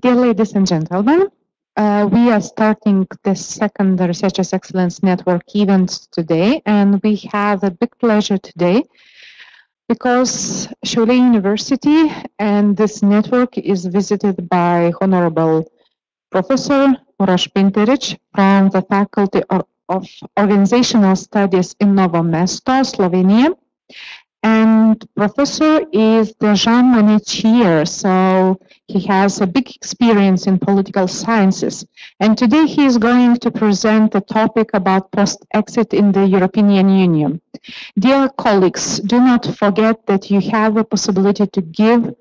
Dear ladies and gentlemen, we are starting the second Researchers Excellence Network event today, and we have a big pleasure today because Šiauliai University and this network is visited by Honorable Professor Uroš Pinterič from the Faculty of Organizational Studies in Novo, mesto, Slovenia. And Professor is the Jean Monnet Chair, so he has a big experience in political sciences. And today he is going to present a topic about post-exit in the European Union. Dear colleagues, do not forget that you have a possibility to give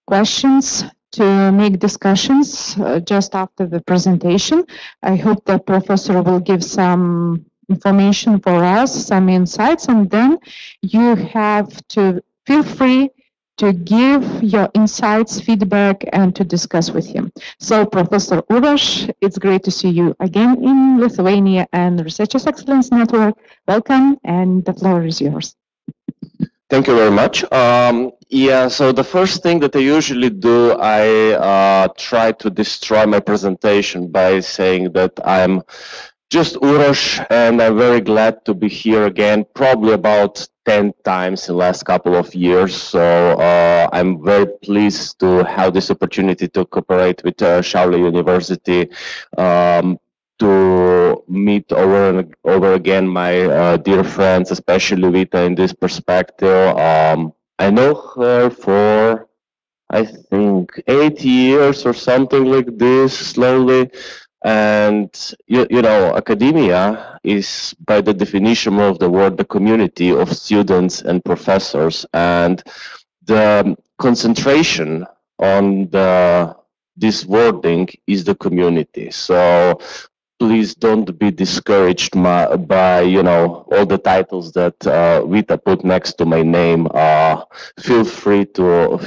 questions, to make discussions just after the presentation. I hope the professor will give some information for us, some insights, and then you have to feel free to give your insights, feedback, and to discuss with him. So, Professor Uroš, it's great to see you again in Lithuania and Researchers Excellence Network. Welcome, and the floor is yours. Thank you very much. Yeah, so the first thing that I usually do, I try to destroy my presentation by saying that I'm just Uroš, and I'm very glad to be here again, probably about 10 times in the last couple of years. So I'm very pleased to have this opportunity to cooperate with Šiauliai University, to meet over and over again my dear friends, especially Vita in this perspective. I know her for, I think, 8 years or something like this, slowly. And, you know, academia is, by the definition of the word, the community of students and professors. And the concentration on this wording is the community. So please don't be discouraged by, you know, all the titles that Vita put next to my name. Feel free to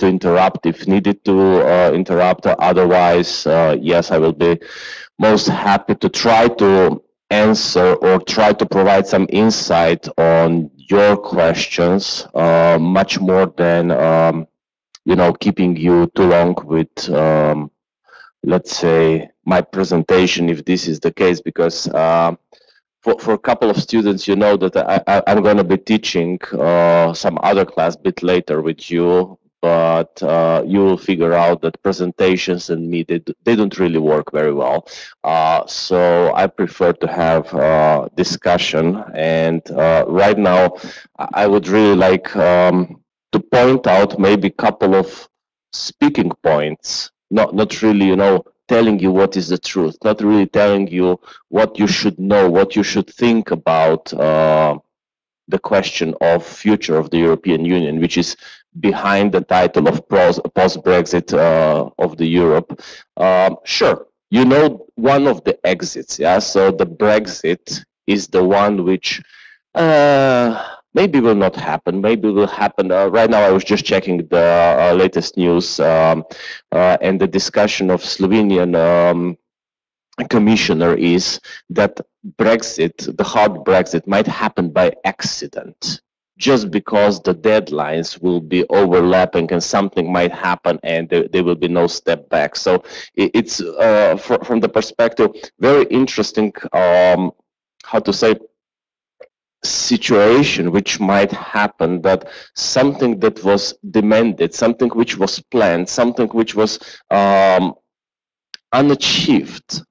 interrupt if needed to interrupt. Otherwise, yes, I will be most happy to try to answer or try to provide some insight on your questions, much more than you know, keeping you too long with let's say my presentation, if this is the case, because for a couple of students, you know that I'm going to be teaching some other class a bit later with you, but you will figure out that presentations and me, they don't really work very well. So I prefer to have discussion, and right now I would really like to point out maybe a couple of speaking points. Not really, you know, telling you what is the truth, not really telling you what you should know, what you should think about the question of future of the European Union, which is behind the title of post-Brexit of the Europe. Sure, you know, one of the exits, yeah, so the Brexit is the one which maybe will not happen, maybe will happen. Right now I was just checking the latest news and the discussion of Slovenian commissioner is that Brexit, the hard Brexit, might happen by accident, just because the deadlines will be overlapping and something might happen and there will be no step back. So it's from the perspective, very interesting, how to say, situation which might happen, that something that was demanded, something which was planned, something which was unachieved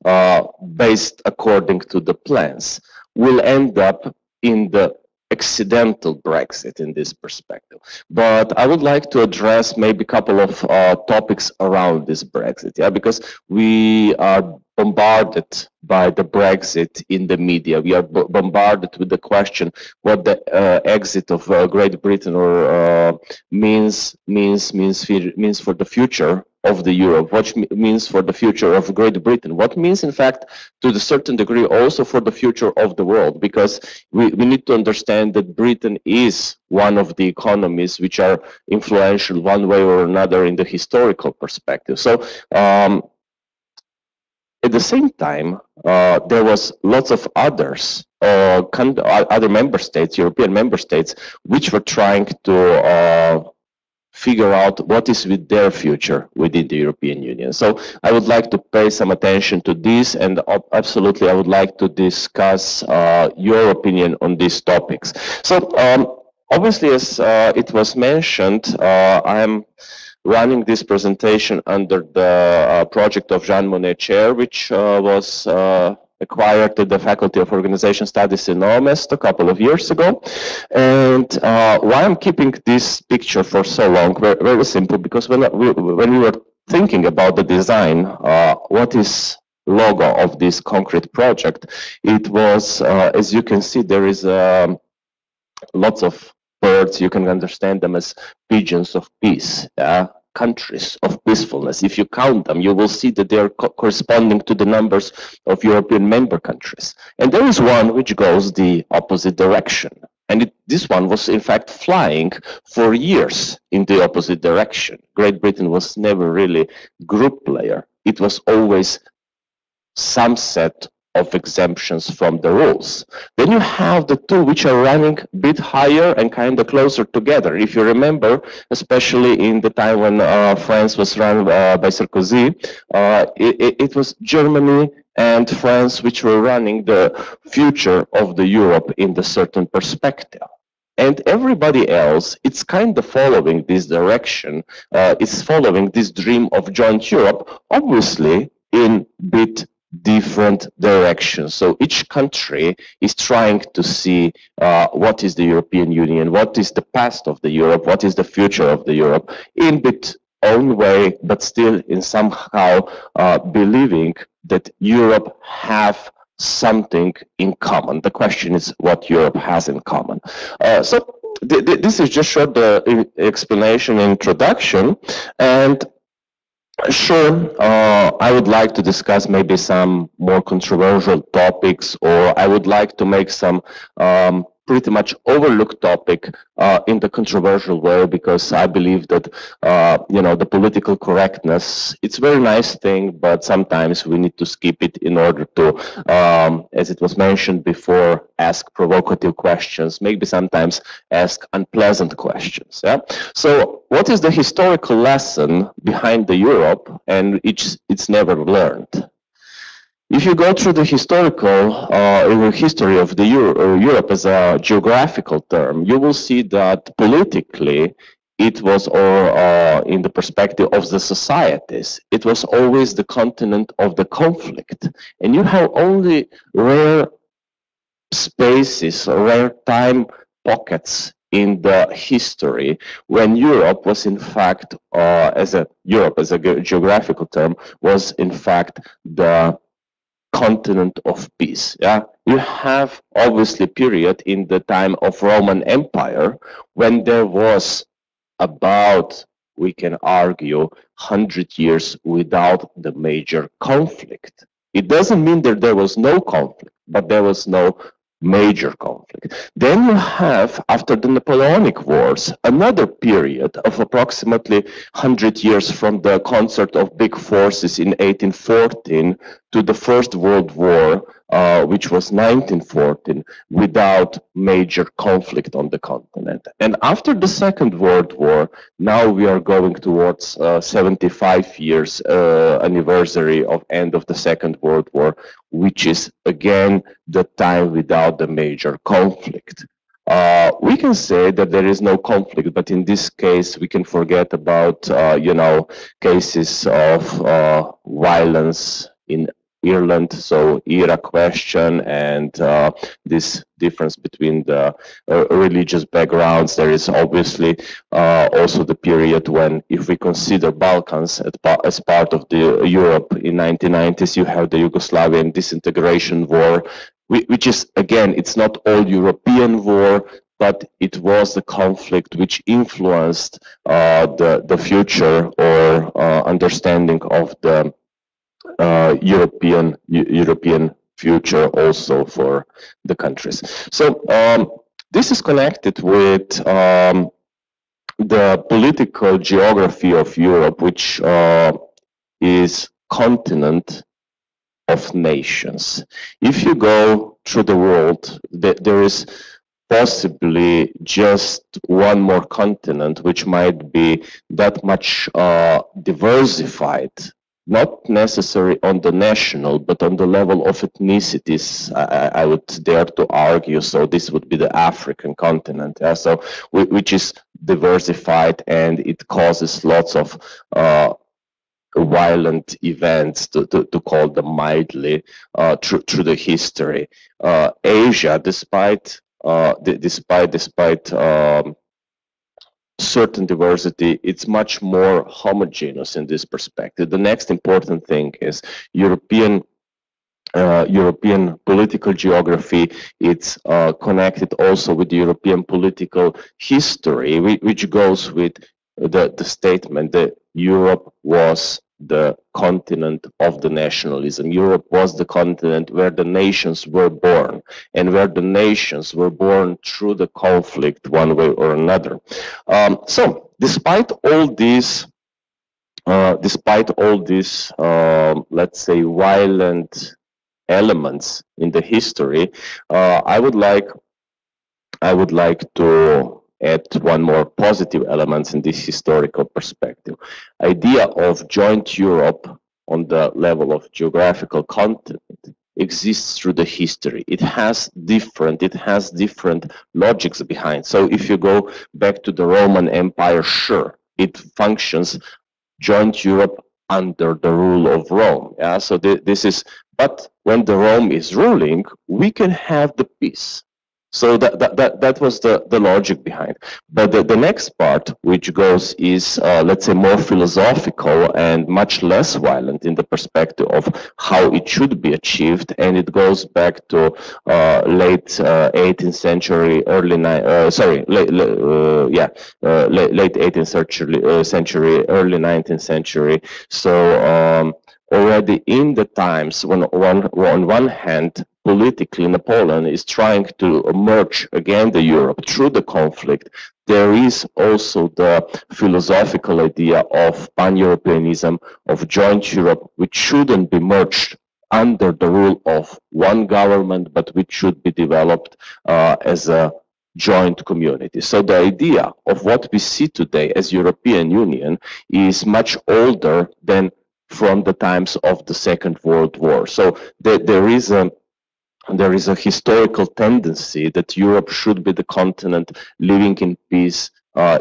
based according to the plans, will end up in the accidental Brexit in this perspective. But I would like to address maybe a couple of topics around this Brexit, yeah, because we are bombarded by the Brexit in the media. We are bombarded with the question what the exit of Great Britain or means for the future of the Europe, what means for the future of Great Britain, what means in fact to a certain degree also for the future of the world, because we need to understand that Britain is one of the economies which are influential one way or another in the historical perspective. So at the same time, there was lots of others, other member states, European member states, which were trying to figure out what is with their future within the European Union. So I would like to pay some attention to this, and absolutely I would like to discuss your opinion on these topics. So obviously, as it was mentioned, I am running this presentation under the project of Jean Monnet Chair, which was acquired at the Faculty of Organization Studies in Novo a couple of years ago. And why I'm keeping this picture for so long, very simple, because when we were thinking about the design, what is logo of this concrete project, it was, as you can see, there is lots of birds. You can understand them as pigeons of peace. Countries of peacefulness. If you count them, you will see that they are corresponding to the numbers of European member countries. And there is one which goes the opposite direction. And this one was in fact flying for years in the opposite direction. Great Britain was never really group player. It was always some set of exemptions from the rules. Then you have the two which are running a bit higher and kind of closer together. If you remember, especially in the time when France was run by Sarkozy, it was Germany and France which were running the future of the Europe in the certain perspective. And everybody else, it's kind of following this direction, it's following this dream of joint Europe, obviously in bit different directions. So each country is trying to see what is the European Union, what is the past of the Europe, what is the future of the Europe, in its own way, but still in somehow believing that Europe have something in common. The question is what Europe has in common. So this is just short explanation, introduction, and sure, I would like to discuss maybe some more controversial topics, or I would like to make some pretty much overlooked topic in the controversial way, because I believe that you know, the political correctness, it's a very nice thing, but sometimes we need to skip it in order to, as it was mentioned before, ask provocative questions, maybe sometimes ask unpleasant questions. Yeah. So what is the historical lesson behind the Europe, and it's never learned? If you go through the historical history of the Europe as a geographical term, you will see that politically it was, or in the perspective of the societies, it was always the continent of the conflict. And you have only rare spaces, rare time pockets in the history when Europe was in fact, Europe as a geographical term, was in fact the continent of peace. Yeah, you have obviously period in the time of Roman Empire when there was about, we can argue, 100 years without the major conflict. It doesn't mean that there was no conflict, but there was no major conflict. Then you have, after the Napoleonic Wars, another period of approximately 100 years from the concert of big forces in 1814 to the First World War, which was 1914, without major conflict on the continent. And after the Second World War, now we are going towards 75 years anniversary of end of the Second World War, which is again the time without the major conflict. We can say that there is no conflict, but in this case we can forget about you know, cases of violence in Ireland, so Iraq question, and this difference between the religious backgrounds. There is obviously also the period when, if we consider Balkans as part of the Europe in 1990s, you have the Yugoslavian disintegration war, which is, again, it's not all European war, but it was the conflict which influenced the future or understanding of the European future also for the countries. So this is connected with the political geography of Europe, which is continent of nations. If you go through the world, there is possibly just one more continent, which might be that much diversified, not necessarily on the national, but on the level of ethnicities, I would dare to argue. So this would be the African continent, yeah? So which is diversified, and it causes lots of violent events, to call them mildly, through the history. Asia, despite certain diversity, it's much more homogeneous in this perspective. The next important thing is European political geography. It's connected also with the European political history, which goes with the statement that Europe was the continent of the nationalism. Europe was the continent where the nations were born, and where the nations were born through the conflict one way or another. So despite all these let's say violent elements in the history, I would like to add one more positive element in this historical perspective. Idea of joint Europe on the level of geographical continent exists through the history. It has different logics behind. So if you go back to the Roman Empire, sure, it functions joint Europe under the rule of Rome. Yeah, so this is, but when the Rome is ruling, we can have the peace. So that was the logic behind. But the next part, which goes, is let's say more philosophical and much less violent in the perspective of how it should be achieved, and it goes back to late 18th century, late 18th century, early 19th century. So already in the times when on one hand politically Napoleon is trying to merge again the Europe through the conflict, there is also the philosophical idea of pan-Europeanism, of joint Europe, which shouldn't be merged under the rule of one government, but which should be developed as a joint community. So the idea of what we see today as European Union is much older than from the times of the Second World War. So there is a historical tendency that Europe should be the continent living in peace,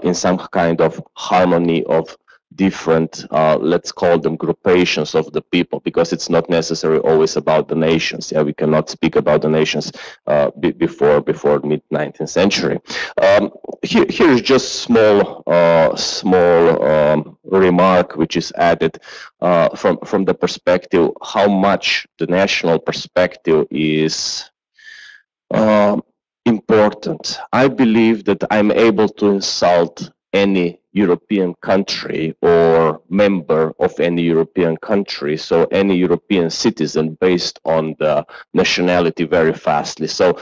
in some kind of harmony of different, let's call them groupations of the people, because it's not necessarily always about the nations. Yeah, we cannot speak about the nations before mid-19th century. Here is just small remark which is added from the perspective how much the national perspective is important. I believe that I'm able to insult any European country or member of any European country, so any European citizen, based on the nationality very fastly. So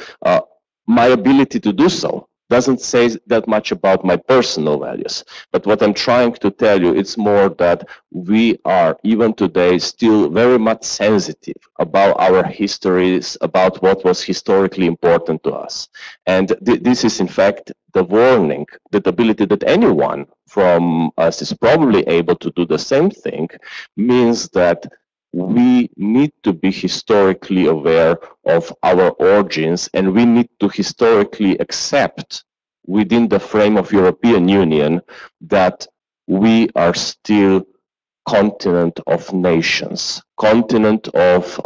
my ability to do so doesn't say that much about my personal values. But what I'm trying to tell you, it's more that we are even today still very much sensitive about our histories, about what was historically important to us. And this is in fact the warning, that ability that anyone from us is probably able to do the same thing, means that we need to be historically aware of our origins, and we need to historically accept within the frame of European Union that we are still continent of nations, continent of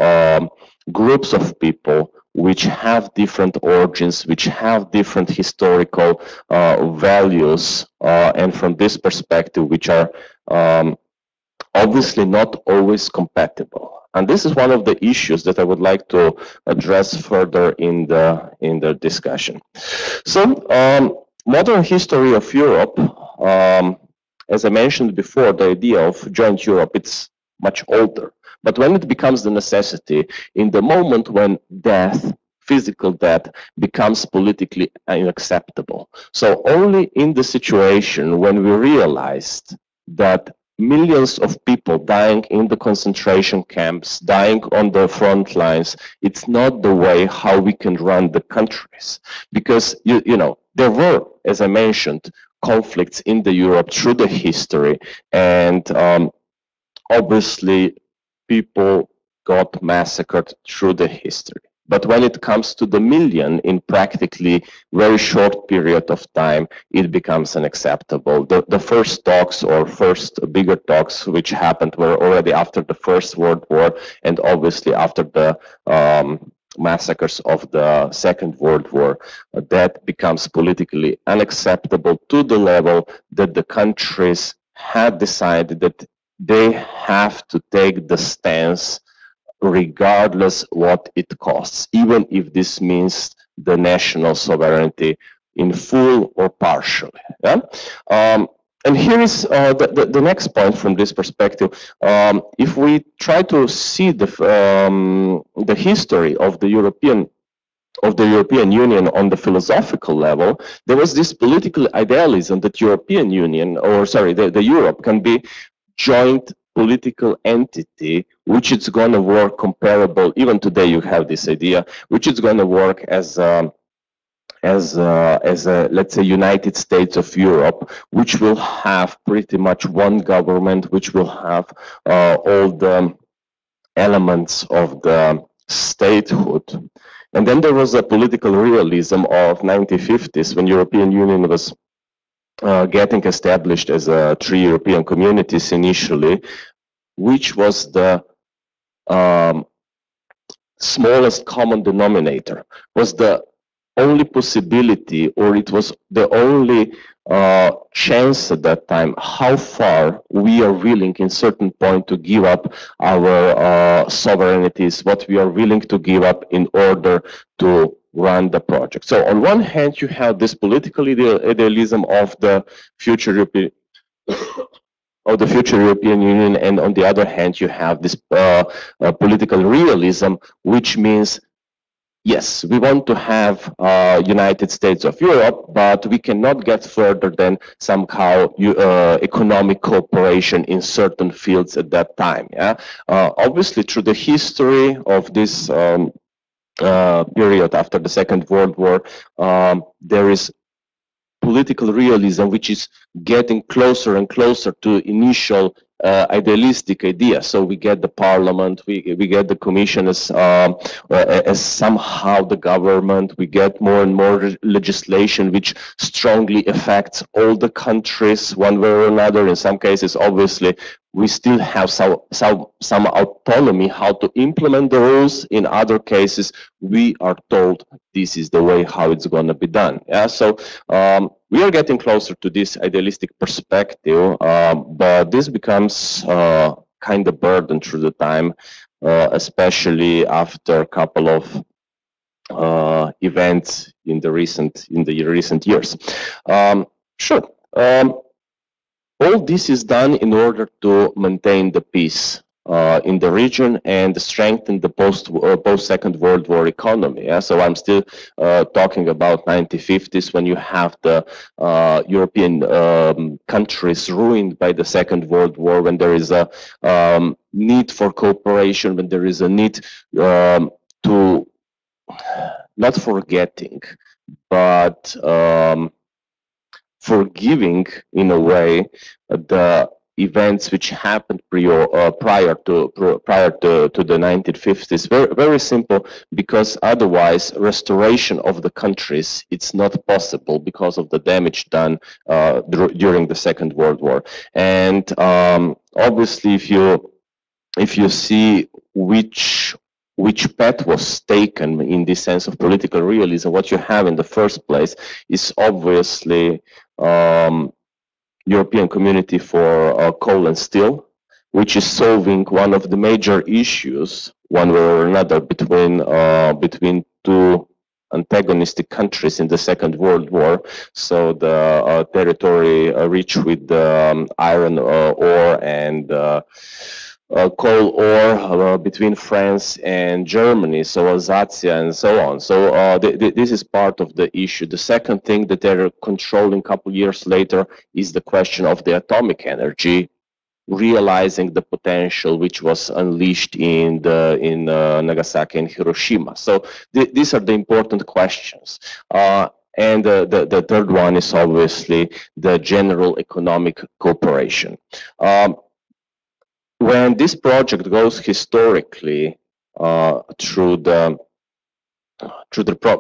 groups of people which have different origins, which have different historical values, and from this perspective, which are obviously not always compatible. And this is one of the issues that I would like to address further in the discussion. So, modern history of Europe, as I mentioned before, the idea of joint Europe, it's much older. But when it becomes the necessity, in the moment when death, physical death, becomes politically unacceptable. So only in the situation when we realized that millions of people dying in the concentration camps, dying on the front lines, it's not the way how we can run the countries. Because, you know, there were, as I mentioned, conflicts in the Europe through the history, and obviously people got massacred through the history. But when it comes to the million in practically very short period of time, it becomes unacceptable. The first talks or first bigger talks which happened were already after the First World War, and obviously after the massacres of the Second World War. That becomes politically unacceptable to the level that the countries had decided that they have to take the stance regardless what it costs, even if this means the national sovereignty in full or partially. Yeah? And here is the next point from this perspective. If we try to see the history of the European Union on the philosophical level, there was this political idealism that European Union, or sorry, the Europe can be joint political entity, which is going to work comparable. Even today, you have this idea, which is going to work as a, let's say, United States of Europe, which will have pretty much one government, which will have all the elements of the statehood. And then there was a political realism of 1950s when European Union was getting established as 3 European communities initially, which was the smallest common denominator, was the only possibility, or it was the only chance at that time, how far we are willing in certain point to give up our sovereignties, what we are willing to give up in order to run the project. So on one hand, you have this political idealism of the future European Union, and on the other hand, you have this political realism, which means, yes, we want to have United States of Europe, but we cannot get further than somehow economic cooperation in certain fields at that time. Yeah, obviously through the history of this period after the Second World War, there is political realism which is getting closer and closer to initial idealistic idea. So we get the parliament, we get the commission as somehow the government, we get more and more legislation which strongly affects all the countries one way or another. In some cases, obviously, we still have some autonomy how to implement the rules. In other cases, we are told this is the way how it's going to be done. Yeah, so we are getting closer to this idealistic perspective, but this becomes kind of burden through the time, especially after a couple of events in the recent years. Sure. All this is done in order to maintain the peace in the region and strengthen the post-Second World War economy. Yeah? So I'm still talking about 1950s when you have the European countries ruined by the Second World War, when there is a need for cooperation, when there is a need to, not forgetting, but forgiving in a way the events which happened prior to the 1950s. Very simple, because otherwise restoration of the countries, it's not possible because of the damage done during the Second World War. And obviously, if you see which path was taken in this sense of political realism, what you have in the first place is obviously European Community for Coal and Steel, which is solving one of the major issues, one way or another, between two antagonistic countries in the Second World War. So the territory reached with iron ore and coal ore between France and Germany, so Alsatia and so on. So this is part of the issue. The second thing that they're controlling a couple years later is the question of the atomic energy, realizing the potential which was unleashed in Nagasaki and Hiroshima. So these are the important questions. And the third one is obviously the general economic cooperation. When this project goes historically through the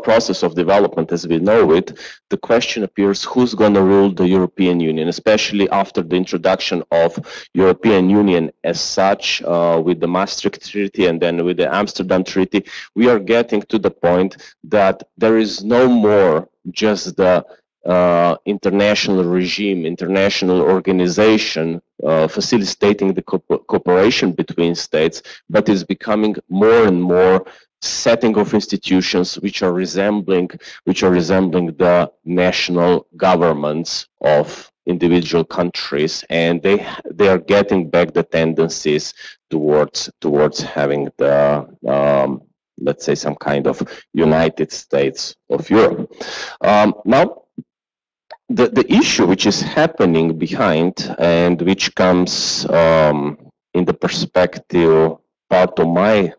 process of development as we know it, the question appears, who's going to rule the European Union, especially after the introduction of European Union as such, with the Maastricht Treaty and then with the Amsterdam Treaty. We are getting to the point that there is no more just the international regime, international organization facilitating the cooperation between states, but is becoming more and more setting of institutions which are resembling the national governments of individual countries, and they are getting back the tendencies towards having the let's say some kind of United States of Europe. Now, the issue which is happening behind and which comes in the perspective part of my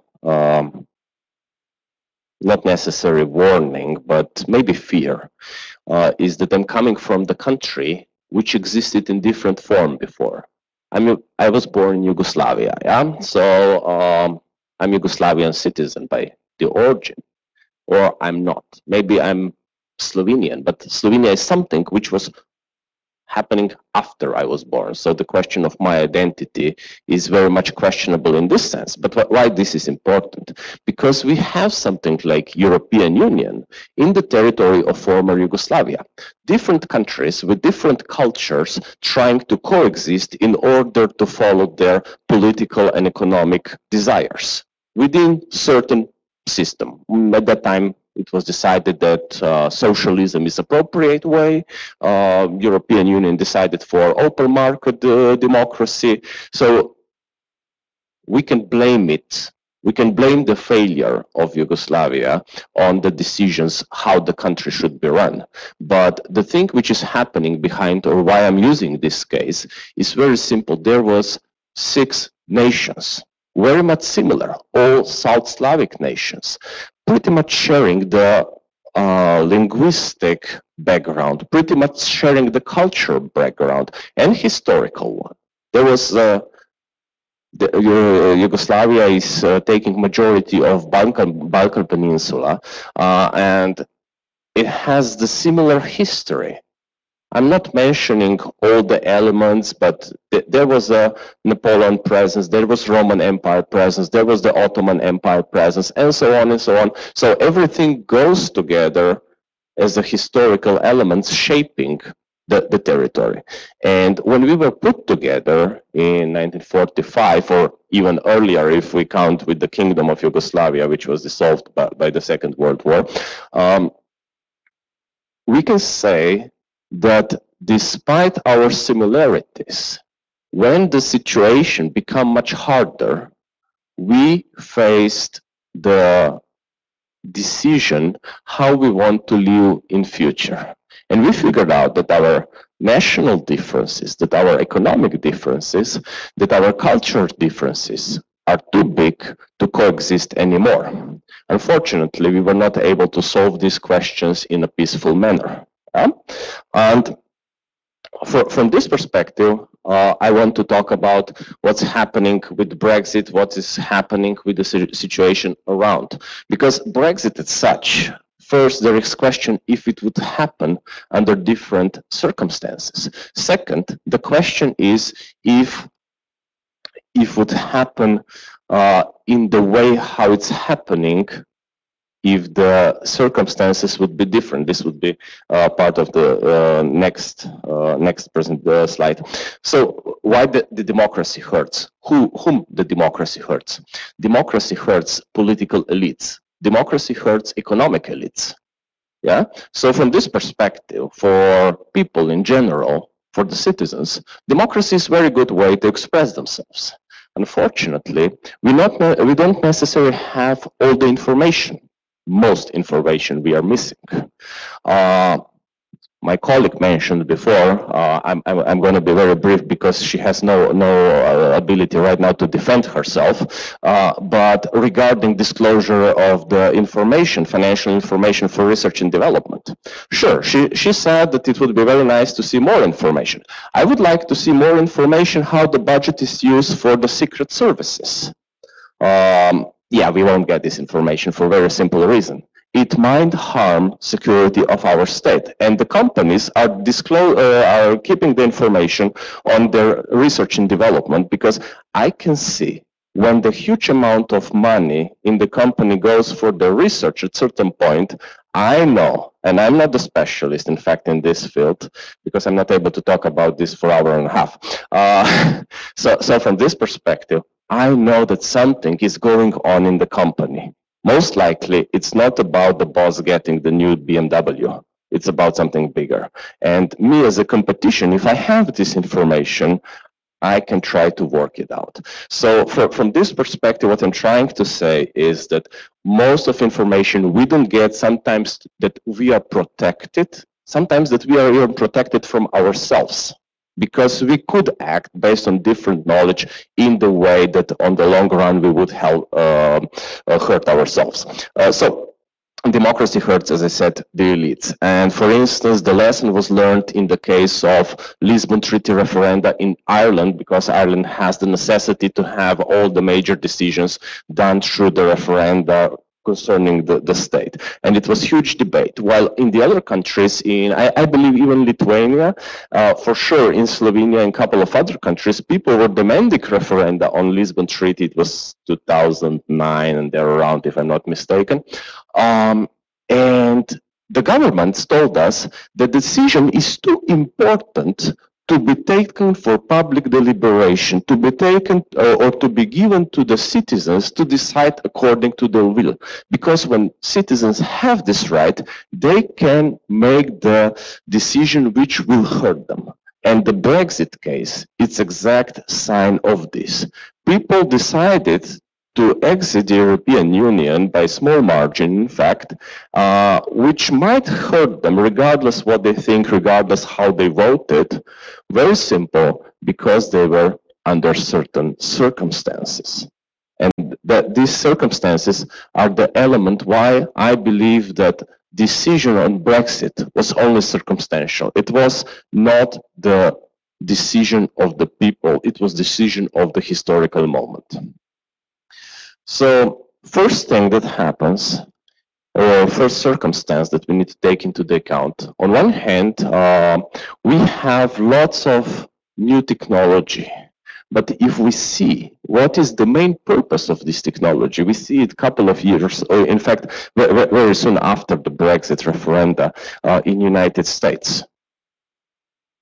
not necessarily warning, but maybe fear, is that I'm coming from the country which existed in different form before. I was born in Yugoslavia, yeah? So I'm Yugoslavian citizen by the origin, or I'm not. Maybe I'm Slovenian, but Slovenia is something which was happening after I was born. So the question of my identity is very much questionable in this sense. But why this is important? Because we have something like European Union in the territory of former Yugoslavia. Different countries with different cultures trying to coexist in order to follow their political and economic desires within certain system. At that time, it was decided that socialism is appropriate way. European Union decided for open market democracy. So we can blame it. We can blame the failure of Yugoslavia on the decisions how the country should be run. But the thing which is happening behind, or why I'm using this case, is very simple. There was 6 nations, very much similar, all South Slavic nations, pretty much sharing the linguistic background, pretty much sharing the cultural background and historical one. There was Yugoslavia is taking majority of Balkan Peninsula, and it has the similar history. I'm not mentioning all the elements, but there was a Napoleon presence, there was Roman Empire presence, there was the Ottoman Empire presence, and so on and so on. So everything goes together as the historical elements shaping the territory. And when we were put together in 1945, or even earlier if we count with the Kingdom of Yugoslavia, which was dissolved by the Second World War, we can say that despite our similarities, when the situation became much harder, we faced the decision how we want to live in future. And we figured out that our national differences, that our economic differences, that our cultural differences are too big to coexist anymore. Unfortunately, we were not able to solve these questions in a peaceful manner. And from this perspective, I want to talk about what's happening with Brexit, what is happening with the situation around. Because Brexit as such, first, there is question if it would happen under different circumstances. Second, the question is if it would happen in the way how it's happening, if the circumstances would be different. This would be part of the next present slide. So why the democracy hurts? Whom the democracy hurts? Democracy hurts political elites. Democracy hurts economic elites. Yeah. So from this perspective, for people in general, for the citizens, democracy is a very good way to express themselves. Unfortunately, we don't necessarily have all the information. Most information we are missing. my colleague mentioned before, I'm going to be very brief because she has no ability right now to defend herself. But regarding disclosure of the information, financial information for research and development, sure, she said that it would be very nice to see more information. I would like to see more information how the budget is used for the secret services. Yeah, we won't get this information for a very simple reason. It might harm security of our state, and the companies are keeping the information on their research and development, because I can see when the huge amount of money in the company goes for the research at certain point, I know, and I'm not the specialist, in fact, in this field, because I'm not able to talk about this for an hour and a half. So from this perspective, I know that something is going on in the company. Most likely, it's not about the boss getting the new BMW. It's about something bigger. And me as a competition, if I have this information, I can try to work it out. So from this perspective, what I'm trying to say is that most of information we don't get, sometimes that we are protected, sometimes that we are even protected from ourselves, because we could act based on different knowledge in the way that on the long run we would help hurt ourselves. So democracy hurts, as I said, the elites. And for instance, the lesson was learned in the case of Lisbon Treaty referenda in Ireland, because Ireland has the necessity to have all the major decisions done through the referenda concerning the state. And it was huge debate. While in the other countries, I believe even Lithuania, for sure in Slovenia and a couple of other countries, people were demanding referenda on Lisbon Treaty. It was 2009 and they're around, if I'm not mistaken. And the governments told us the decision is too important to be taken for public deliberation, to be taken or to be given to the citizens to decide according to their will. Because when citizens have this right, they can make the decision which will hurt them. And the Brexit case, it's exact sign of this. People decided to exit the European Union by small margin, in fact, which might hurt them regardless what they think, regardless how they voted. Very simple, because they were under certain circumstances. And that these circumstances are the element why I believe that decision on Brexit was only circumstantial. It was not the decision of the people, it was decision of the historical moment. So first thing that happens, or first circumstance that we need to take into the account, on one hand, we have lots of new technology. But if we see what is the main purpose of this technology, we see it a couple of years, or in fact, very soon after the Brexit referenda in United States.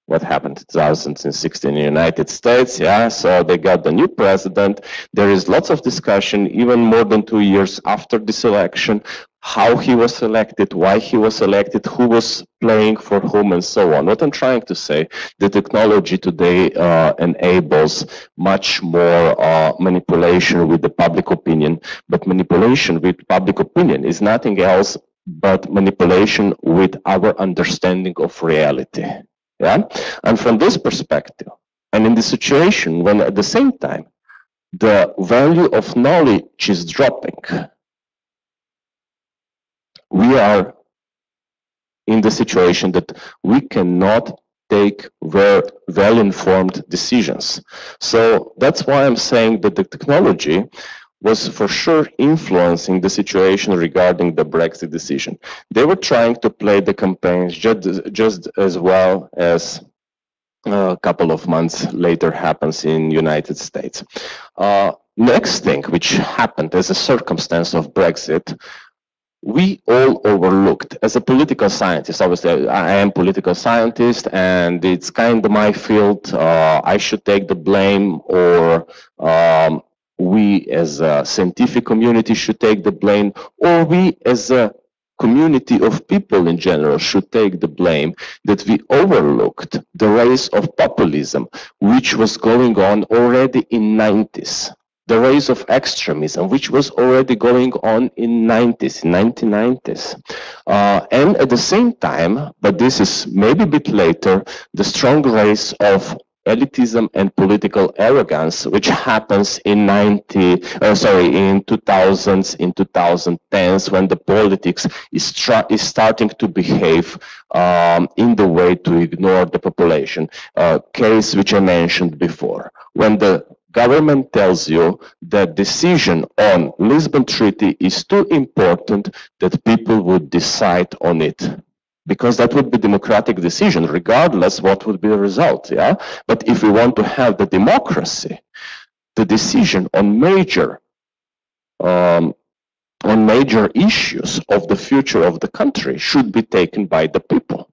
What happened in 2016 in the United States, yeah, so they got the new president. There is lots of discussion, even more than 2 years after this election, how he was elected, why he was elected, who was playing for whom, and so on. What I'm trying to say, the technology today enables much more manipulation with the public opinion, but manipulation with public opinion is nothing else but manipulation with our understanding of reality. Yeah, and from this perspective, and in the situation when at the same time the value of knowledge is dropping, we are in the situation that we cannot take well-informed decisions. So that's why I'm saying that the technology was for sure influencing the situation regarding the Brexit decision. They were trying to play the campaigns just as well as a couple of months later happens in United States. Next thing which happened as a circumstance of Brexit, we all overlooked. As a political scientist, obviously I am political scientist and it's kind of my field, I should take the blame, or we as a scientific community should take the blame, or we as a community of people in general should take the blame that we overlooked the rise of populism, which was going on already in 90s. the rise of extremism, which was already going on in 1990s. And at the same time, but this is maybe a bit later, the strong rise of elitism and political arrogance, which happens in 2000s, in 2010s, when the politics is starting to behave in the way to ignore the population. Case which I mentioned before, when the government tells you that decision on Lisbon Treaty is too important that people would decide on it. Because that would be democratic decision, regardless what would be the result, yeah? But if we want to have the democracy, the decision on major issues of the future of the country should be taken by the people.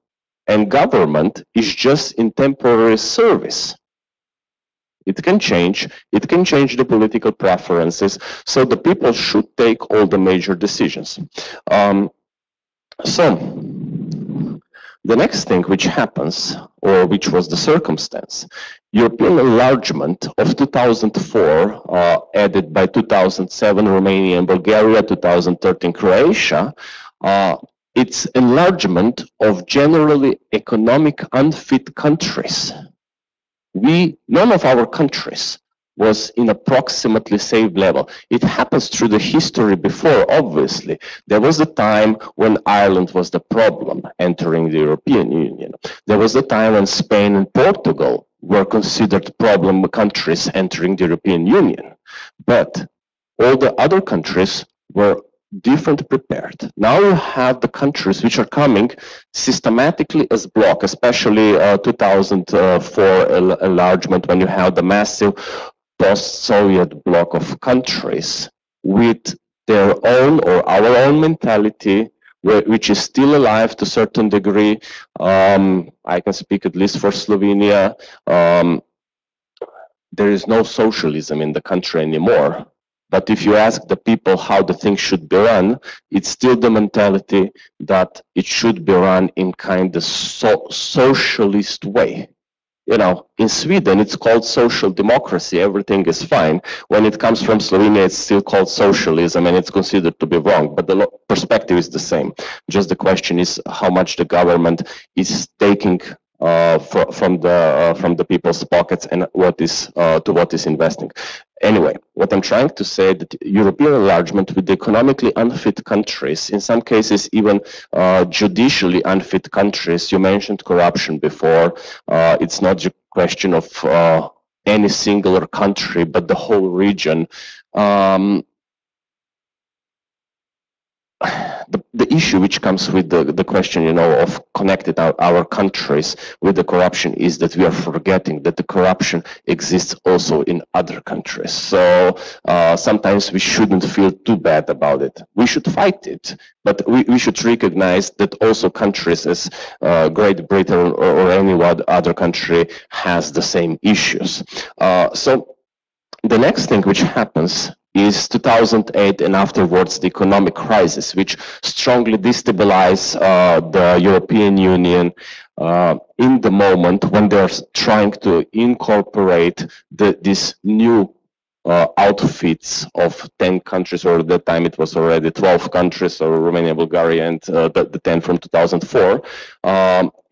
And government is just in temporary service. It can change the political preferences, so the people should take all the major decisions. So, the next thing which happens, or which was the circumstance, European enlargement of 2004, added by 2007 Romania and Bulgaria, 2013 Croatia, it's enlargement of generally economic unfit countries. None of our countries was in approximately same level. It happens through the history before, obviously. There was a time when Ireland was the problem entering the European Union. There was a time when Spain and Portugal were considered problem countries entering the European Union. But all the other countries were different prepared. Now you have the countries which are coming systematically as block, especially 2004 enlargement, when you have the massive post-Soviet bloc of countries with their own or our own mentality, which is still alive to a certain degree. I can speak at least for Slovenia. There is no socialism in the country anymore. But if you ask the people how the thing should be run, it's still the mentality that it should be run in kind of socialist way. You know, in Sweden, it's called social democracy. Everything is fine. When it comes from Slovenia, it's still called socialism, and it's considered to be wrong. But the perspective is the same. Just the question is how much the government is taking from the people's pockets and what is to what is investing. Anyway, what I'm trying to say that European enlargement with the economically unfit countries, in some cases even judicially unfit countries. You mentioned corruption before. It's not a question of any singular country, but the whole region. The issue which comes with the question, you know, of connected our countries with the corruption is that we are forgetting that the corruption exists also in other countries. So sometimes we shouldn't feel too bad about it. We should fight it, but we should recognize that also countries as Great Britain or any other country has the same issues. So the next thing which happens is 2008 and afterwards the economic crisis, which strongly destabilized the European Union in the moment when they're trying to incorporate this new outfits of 10 countries, or at that time it was already 12 countries, so Romania, Bulgaria, and the 10 from 2004.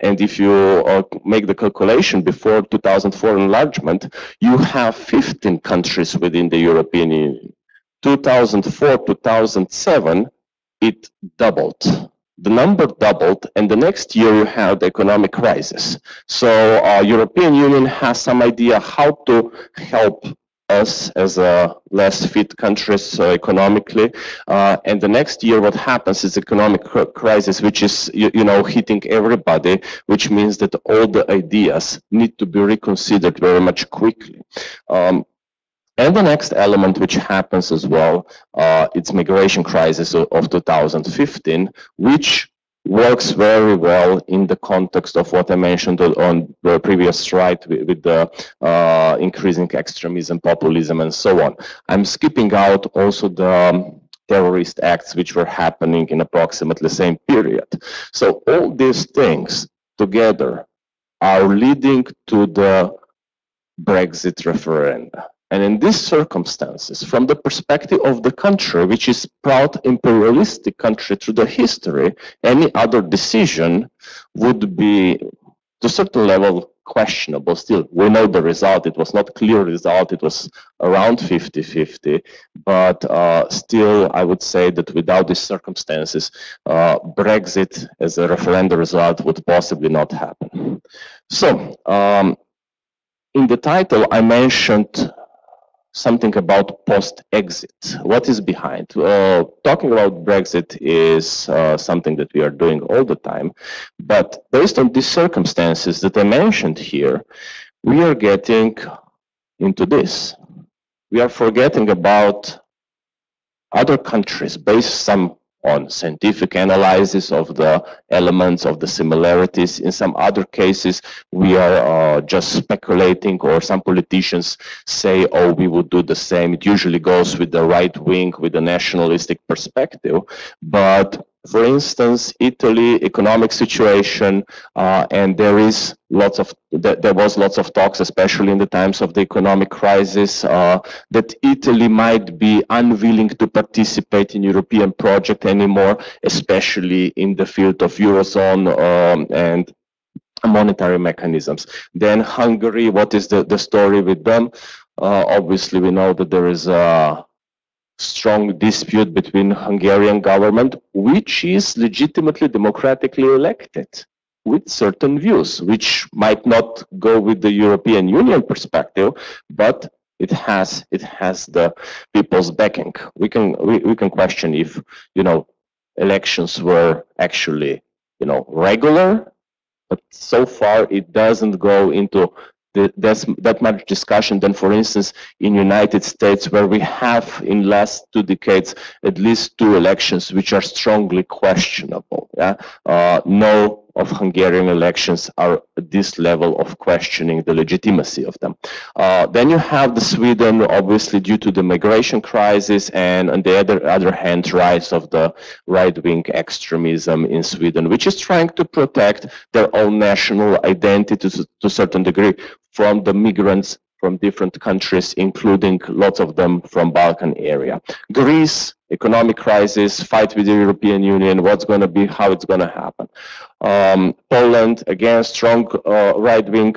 And if you make the calculation before 2004 enlargement, you have 15 countries within the European Union. 2004, 2007, it doubled. The number doubled, and the next year you have the economic crisis. So European Union has some idea how to help us as a less fit countries economically, and the next year what happens is economic crisis, which is you know, hitting everybody, which means that all the ideas need to be reconsidered very much quickly. And the next element which happens as well, it's migration crisis of 2015, which works very well in the context of what I mentioned on the previous slide with the increasing extremism, populism, and so on. I'm skipping out also the terrorist acts which were happening in approximately the same period. So all these things together are leading to the Brexit referendum. And in these circumstances, from the perspective of the country, which is proud imperialistic country through the history, any other decision would be, to a certain level, questionable. Still, we know the result. It was not clear result. It was around 50-50. But still, I would say that without these circumstances, Brexit as a referendum result would possibly not happen. So, in the title, I mentioned something about post-exit. What is behind? Talking about Brexit is something that we are doing all the time, but based on these circumstances that I mentioned here, we are getting into this. We are forgetting about other countries based some on scientific analysis of the elements of the similarities. In some other cases, we are just speculating, or some politicians say, oh, we would do the same. It usually goes with the right wing, with the nationalistic perspective. But for instance, Italy economic situation, and there was lots of talks, especially in the times of the economic crisis, that Italy might be unwilling to participate in European project anymore, especially in the field of Eurozone and monetary mechanisms. Then Hungary, what is the story with them? Obviously, we know that there is a strong dispute between Hungarian government, which is legitimately democratically elected, with certain views, which might not go with the European Union perspective, but it has the people's backing. We can question if, you know, elections were actually, you know, regular, but so far it doesn't go into that much discussion than, for instance, in United States, where we have in last 2 decades at least 2 elections which are strongly questionable. Yeah? No of Hungarian elections are at this level of questioning the legitimacy of them. Then you have the Sweden, obviously due to the migration crisis, and on the other hand, rise of the right-wing extremism in Sweden, which is trying to protect their own national identity to a certain degree from the migrants from different countries, including lots of them from Balkan area. Greece, economic crisis, fight with the European Union, what's going to be, how it's going to happen. Poland, again, strong right-wing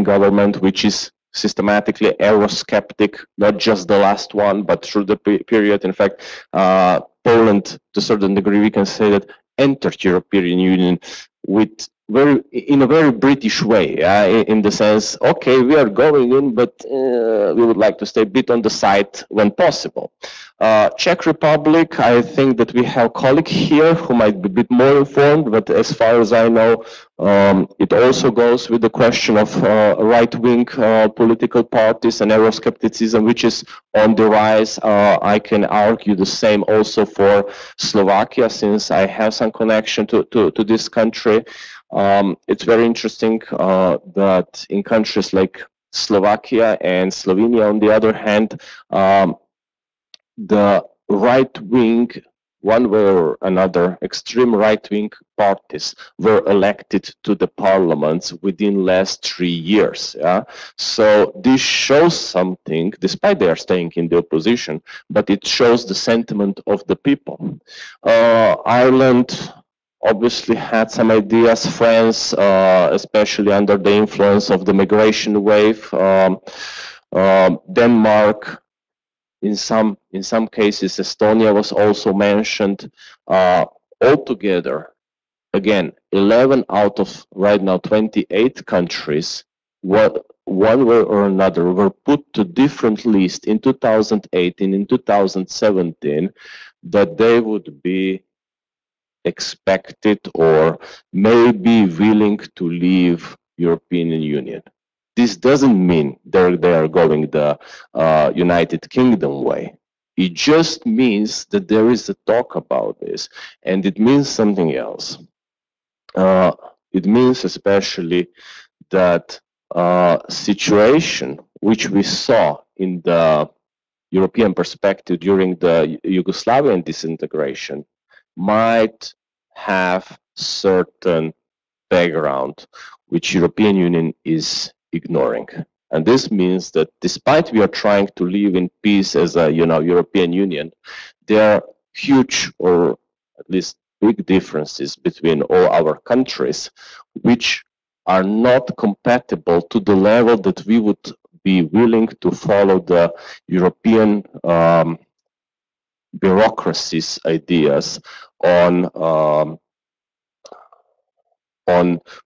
government, which is systematically Eurosceptic, not just the last one, but through the period. In fact, Poland, to a certain degree, we can say that entered European Union with in a very British way, in the sense, okay, we are going in, but we would like to stay a bit on the side when possible. Czech Republic, I think that we have a colleague here who might be a bit more informed, but as far as I know, it also goes with the question of right-wing political parties and Euroscepticism, which is on the rise. I can argue the same also for Slovakia, since I have some connection to this country. It's very interesting that in countries like Slovakia and Slovenia, on the other hand, the right-wing, one way or another, extreme right-wing parties were elected to the parliaments within last 3 years. Yeah? So this shows something, despite they are staying in the opposition, but it shows the sentiment of the people. Ireland obviously had some ideas, France, especially under the influence of the migration wave. Denmark, in some cases, Estonia was also mentioned. Altogether, again, 11 out of right now 28 countries, one way or another, were put to different lists in 2018, in 2017, that they would be expected or maybe willing to leave European Union. This doesn't mean they are going the United Kingdom way. It just means that there is a talk about this, and it means something else. It means especially that situation which we saw in the European perspective during the Yugoslavian disintegration might have certain background which European Union is ignoring. And this means that despite we are trying to live in peace as a European Union, there are huge, or at least big, differences between all our countries, which are not compatible to the level that we would be willing to follow the European bureaucracy's ideas on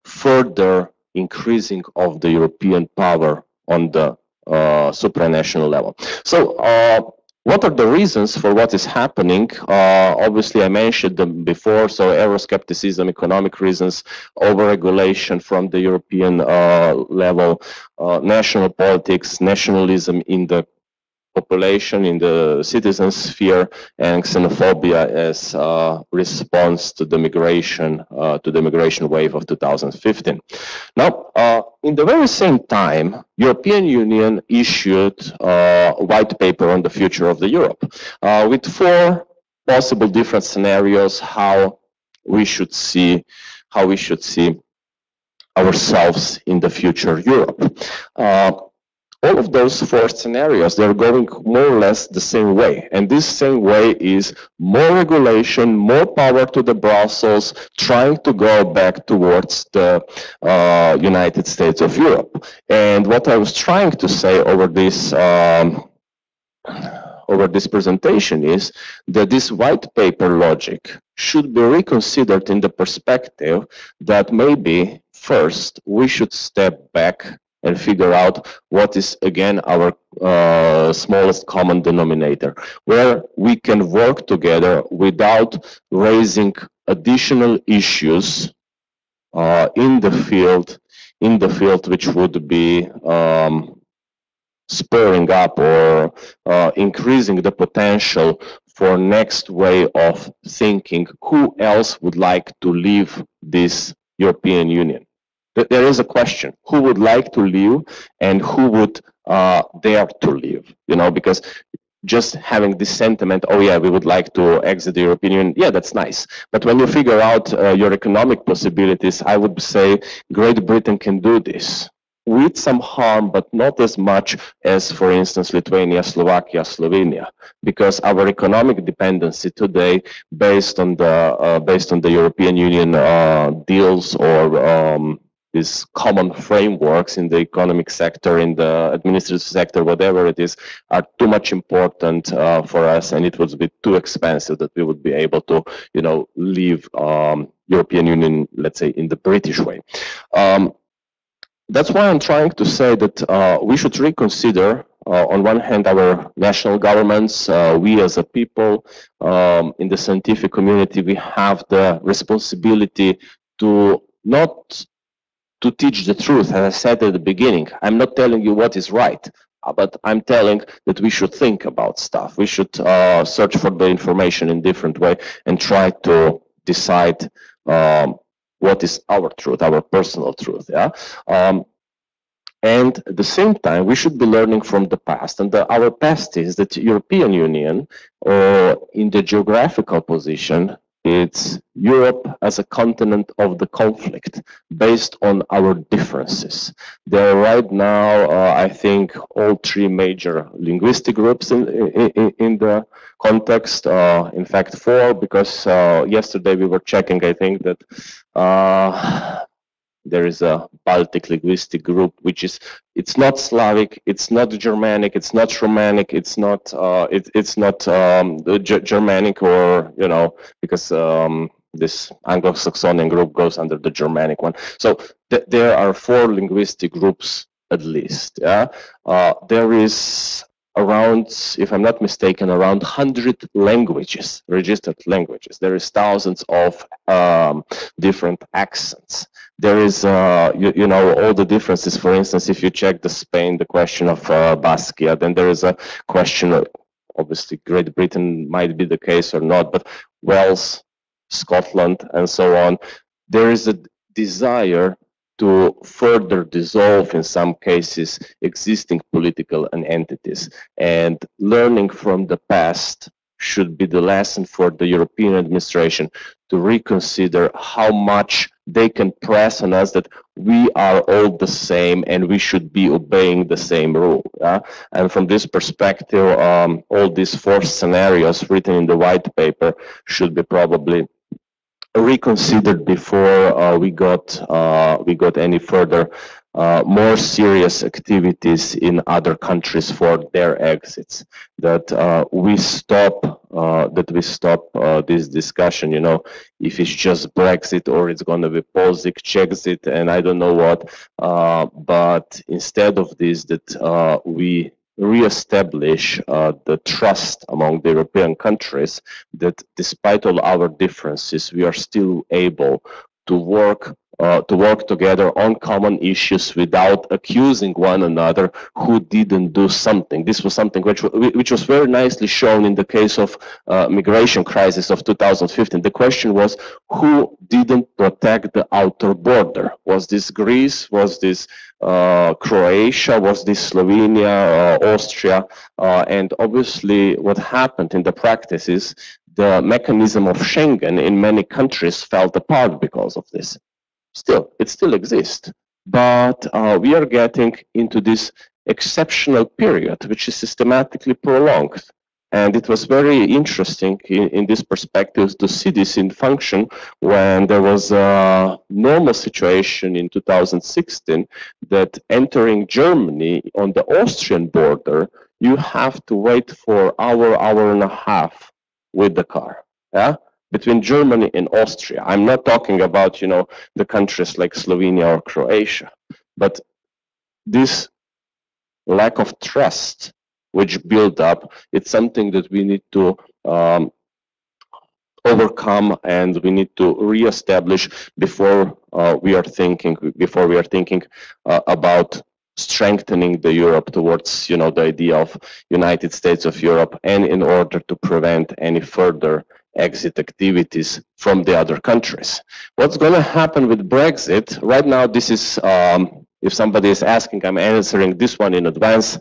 further increasing of the European power on the supranational level. So what are the reasons for what is happening? Obviously, I mentioned them before. So Euroscepticism, economic reasons, overregulation from the European level, national politics, nationalism in the population, in the citizen sphere, and xenophobia as response to the migration wave of 2015. Now, in the very same time, European Union issued a white paper on the future of the Europe with 4 possible different scenarios how we should see ourselves in the future Europe. All of those 4 scenarios, they're going more or less the same way. And this same way is more regulation, more power to the Brussels, trying to go back towards the United States of Europe. And what I was trying to say over this presentation is that this white paper logic should be reconsidered in the perspective that maybe first we should step back and figure out what is, again, our smallest common denominator, where we can work together without raising additional issues in the field which would be spurring up or increasing the potential for next way of thinking. Who else would like to leave this European Union? There is a question: who would like to leave, and who would dare to leave? Because just having this sentiment, oh yeah, we would like to exit the European Union, yeah, that's nice. But when you figure out your economic possibilities, I would say Great Britain can do this with some harm, but not as much as, for instance, Lithuania, Slovakia, Slovenia, because our economic dependency today, based on the European Union deals or these common frameworks in the economic sector, in the administrative sector, whatever it is, are too much important for us, and it would be too expensive that we would be able to, leave European Union, let's say, in the British way. That's why I'm trying to say that we should reconsider, on one hand, our national governments. We as a people in the scientific community, we have the responsibility to not to teach the truth. As I said at the beginning, I'm not telling you what is right, but I'm telling that we should think about stuff. We should search for the information in different way and try to decide what is our truth, our personal truth. Yeah. And at the same time, we should be learning from the past. And our past is that European Union, in the geographical position, it's Europe as a continent of the conflict, based on our differences. There are right now, I think, all 3 major linguistic groups in the context. In fact, 4, because yesterday we were checking, I think that there is a Baltic linguistic group, which is, it's not Slavic, it's not Germanic, it's not Romanic, it's not Germanic, or because this Anglo-Saxonian group goes under the Germanic one. So there are 4 linguistic groups at least. Yeah, there is around, if I'm not mistaken, around 100 languages, registered languages. There is thousands of different accents. There is, all the differences. For instance, if you check Spain, the question of Basquiat, then there is a question of, obviously, Great Britain might be the case or not, but Wales, Scotland, and so on. There is a desire to further dissolve, in some cases, existing political entities. And learning from the past should be the lesson for the European administration, to reconsider how much they can press on us that, we are all the same and we should be obeying the same rule. Yeah? And from this perspective, all these 4 scenarios written in the white paper should be probably reconsidered before we got any further more serious activities in other countries for their exits. That we stop this discussion. You know, if it's just Brexit or it's going to be Czechit and I don't know what. But instead of this, that we re-establish the trust among the European countries that despite all our differences, we are still able to work together on common issues without accusing one another who didn't do something. This was something which was very nicely shown in the case of migration crisis of 2015. The question was, who didn't protect the outer border? Was this Greece? Was this Croatia? Was this Slovenia, Austria? And obviously what happened in the practice is the mechanism of Schengen in many countries fell apart because of this. It still exists, but we are getting into this exceptional period, which is systematically prolonged. And it was very interesting in this perspective to see this in function when there was a normal situation in 2016 that entering Germany on the Austrian border, you have to wait for hour and a half with the car. Yeah. Between Germany and Austria. I'm not talking about, you know, the countries like Slovenia or Croatia, but this lack of trust which built up, it's something that we need to overcome and we need to re-establish before we are thinking about strengthening the Europe towards, you know, the idea of United States of Europe, and in order to prevent any further exit activities from the other countries. What's going to happen with Brexit? Right now, this is, if somebody is asking, I'm answering this one in advance.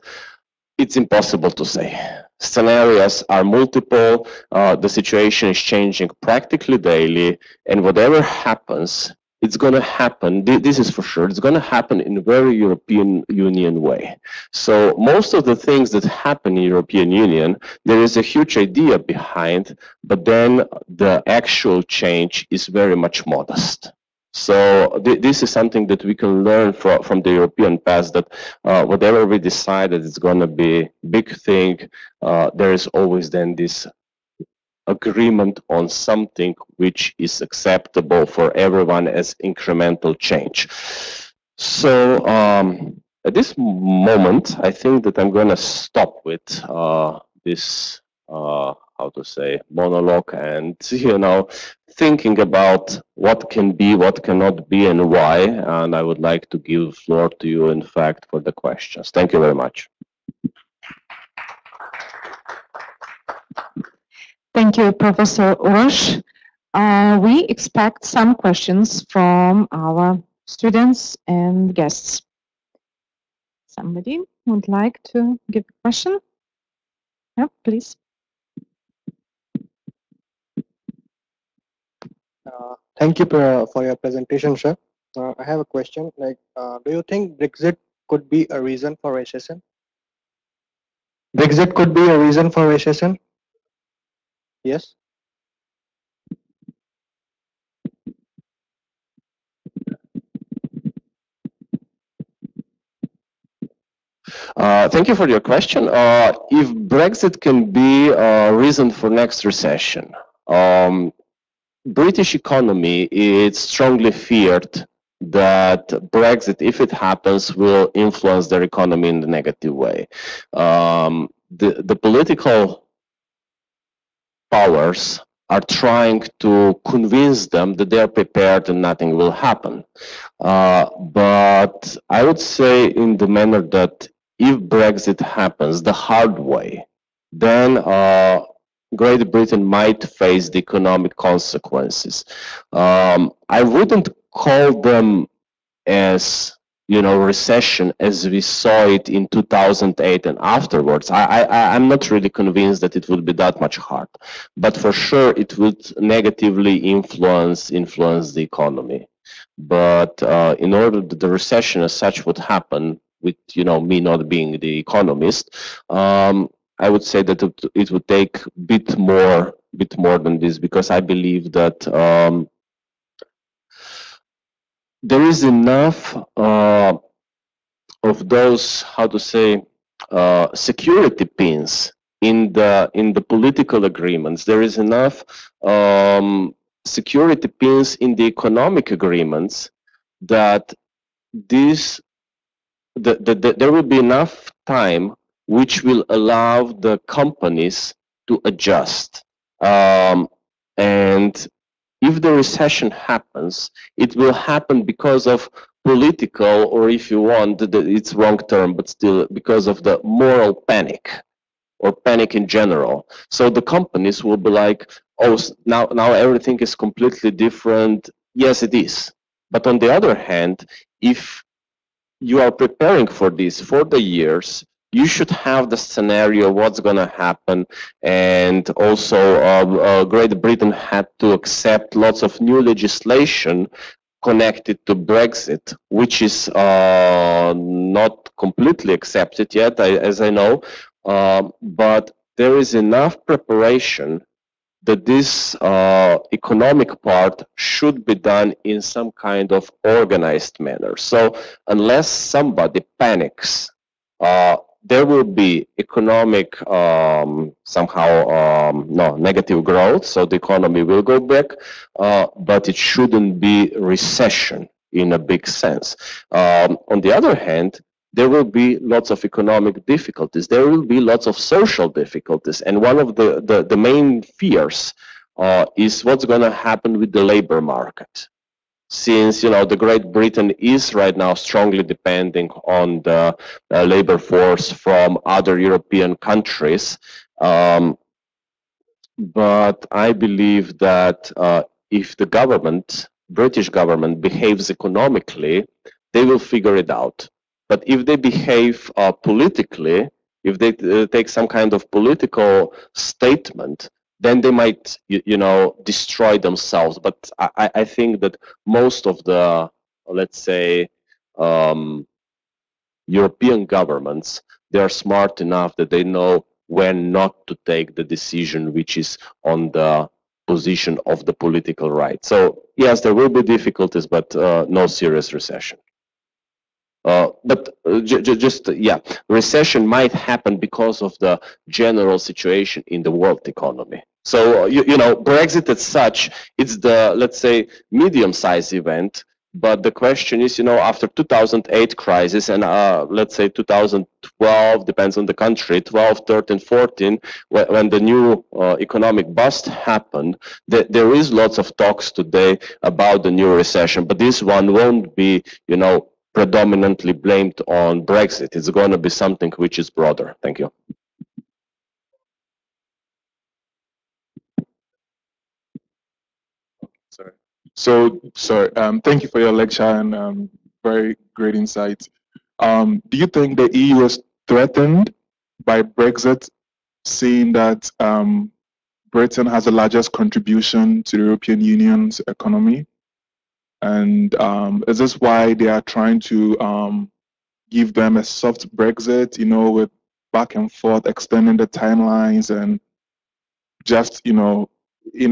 It's impossible to say. Scenarios are multiple. The situation is changing practically daily, and whatever happens, it's going to happen, this is for sure, it's going to happen in a very European Union way. So most of the things that happen in European Union, there is a huge idea behind, but then the actual change is very much modest. So this is something that we can learn from the European past, that whatever we decide that it's going to be big thing, there is always then this agreement on something which is acceptable for everyone as incremental change. So at this moment, I think that I'm going to stop with this, how to say, monologue, and, you know, thinking about what can be, what cannot be, and why. And I would like to give the floor to you, in fact, for the questions. Thank you very much. Thank you, Professor Uroš. We expect some questions from our students and guests. Somebody would like to give a question? Yeah, please. Thank you for your presentation, sir. I have a question. Like, do you think Brexit could be a reason for recession? Brexit could be a reason for recession? Yes. Thank you for your question. If Brexit can be a reason for next recession, British economy, it's strongly feared that Brexit, if it happens, will influence their economy in a negative way. The political powers are trying to convince them that they are prepared and nothing will happen. But I would say in the manner that if Brexit happens the hard way, then Great Britain might face the economic consequences. I wouldn't call them as, you know, recession as we saw it in 2008 and afterwards. I'm not really convinced that it would be that much hard, but for sure it would negatively influence the economy. But in order that the recession as such would happen, with me not being the economist, I would say that it would take a bit more than this, because I believe that there is enough of those, how to say, security pins in the political agreements. There is enough security pins in the economic agreements that there will be enough time which will allow the companies to adjust. And if the recession happens, it will happen because of political, or if you want, it's wrong term, but still because of the moral panic, or panic in general. So the companies will be like, oh, now everything is completely different. Yes, it is. But on the other hand, if you are preparing for this for the years, you should have the scenario what's going to happen. And also Great Britain had to accept lots of new legislation connected to Brexit, which is not completely accepted yet, as I know, but there is enough preparation that this economic part should be done in some kind of organized manner. So unless somebody panics, there will be economic negative growth, so the economy will go back, but it shouldn't be recession in a big sense. On the other hand, there will be lots of economic difficulties. There will be lots of social difficulties. And one of the main fears is what's going to happen with the labor market. Since, the Great Britain is right now strongly depending on the labor force from other European countries. But I believe that if the government, British government, behaves economically, they will figure it out. But if they behave politically, if they take some kind of political statement, then they might, destroy themselves. But I think that most of the, let's say, European governments, they are smart enough that they know when not to take the decision which is on the position of the political right. So yes, there will be difficulties, but no serious recession. Recession might happen because of the general situation in the world economy. So, Brexit as such, it's the, let's say, medium-sized event, but the question is, after 2008 crisis and let's say 2012, depends on the country, 12, 13, 14, when the new economic bust happened, there is lots of talks today about the new recession, but this one won't be, predominantly blamed on Brexit. It's going to be something which is broader. Thank you. Sorry. Thank you for your lecture and very great insight. Do you think the EU is threatened by Brexit, seeing that Britain has the largest contribution to the European Union's economy? And is this why they are trying to give them a soft Brexit, with back and forth, extending the timelines, and just, in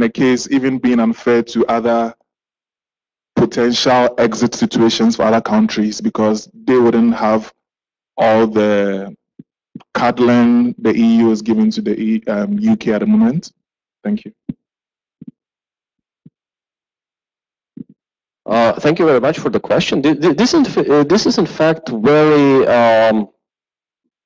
a case, even being unfair to other potential exit situations for other countries, because they wouldn't have all the cuddling the EU is giving to the UK at the moment? Thank you. Thank you very much for the question. This is in fact very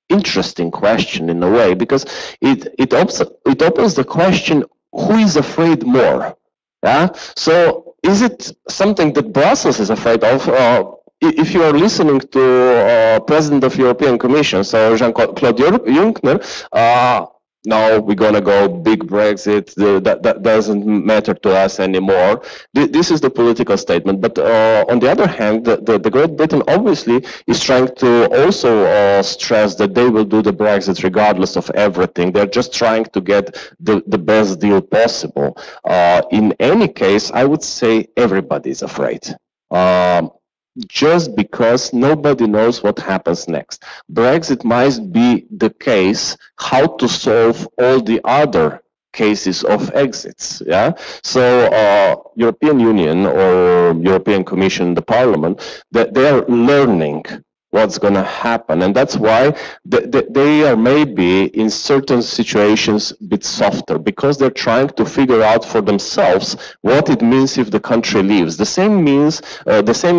interesting question in a way, because it opens the question, who is afraid more? Yeah. So is it something that Brussels is afraid of? If you are listening to President of European Commission, so Jean-Claude Juncker, no, we're going to go big Brexit, that doesn't matter to us anymore. This is the political statement. But on the other hand, the Great Britain obviously is trying to also stress that they will do the Brexit regardless of everything. They're just trying to get the best deal possible. In any case, I would say everybody's afraid. just because nobody knows what happens next. Brexit might be the case how to solve all the other cases of exits. Yeah, so European Union or European Commission, the Parliament, they are learning what's going to happen, and that's why they are maybe in certain situations a bit softer, because they're trying to figure out for themselves what it means if the country leaves. The same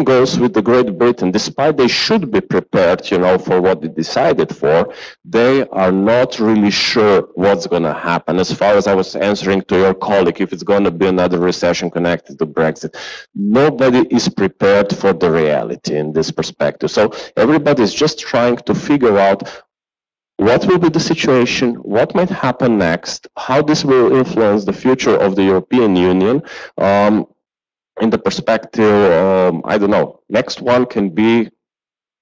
goes with the Great Britain. Despite they should be prepared, you know, for what they decided for, they are not really sure what's going to happen. As far as I was answering to your colleague, if it's going to be another recession connected to Brexit, nobody is prepared for the reality in this perspective. So everybody is just trying to figure out what will be the situation, what might happen next, how this will influence the future of the European Union. In the perspective, I don't know, next one can be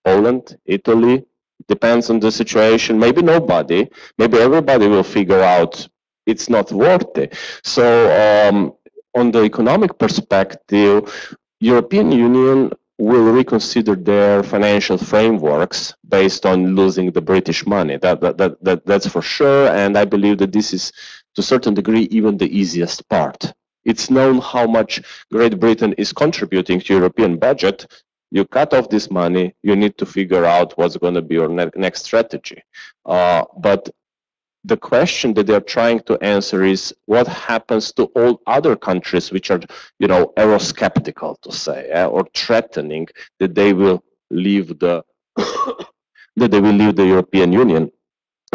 Poland, Italy, depends on the situation. Maybe nobody, maybe everybody will figure out it's not worth it. So on the economic perspective, European Union will reconsider their financial frameworks based on losing the British money. That's for sure, and I believe that this is, to a certain degree, even the easiest part. It's known how much Great Britain is contributing to European budget. You cut off this money, you need to figure out what's going to be your next strategy. But the question that they're trying to answer is what happens to all other countries which are, you know, Eurosceptical, to say, or threatening that they will leave the European Union.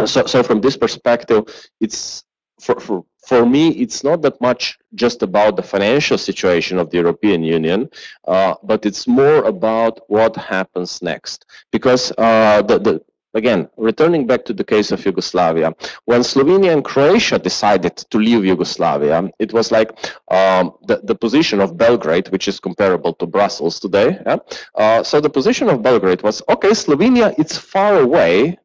So from this perspective, it's for me, it's not that much just about the financial situation of the European Union, but it's more about what happens next. Because again, returning back to the case of Yugoslavia, when Slovenia and Croatia decided to leave Yugoslavia, it was like the position of Belgrade, which is comparable to Brussels today. Yeah? So the position of Belgrade was, okay, Slovenia, it's far away,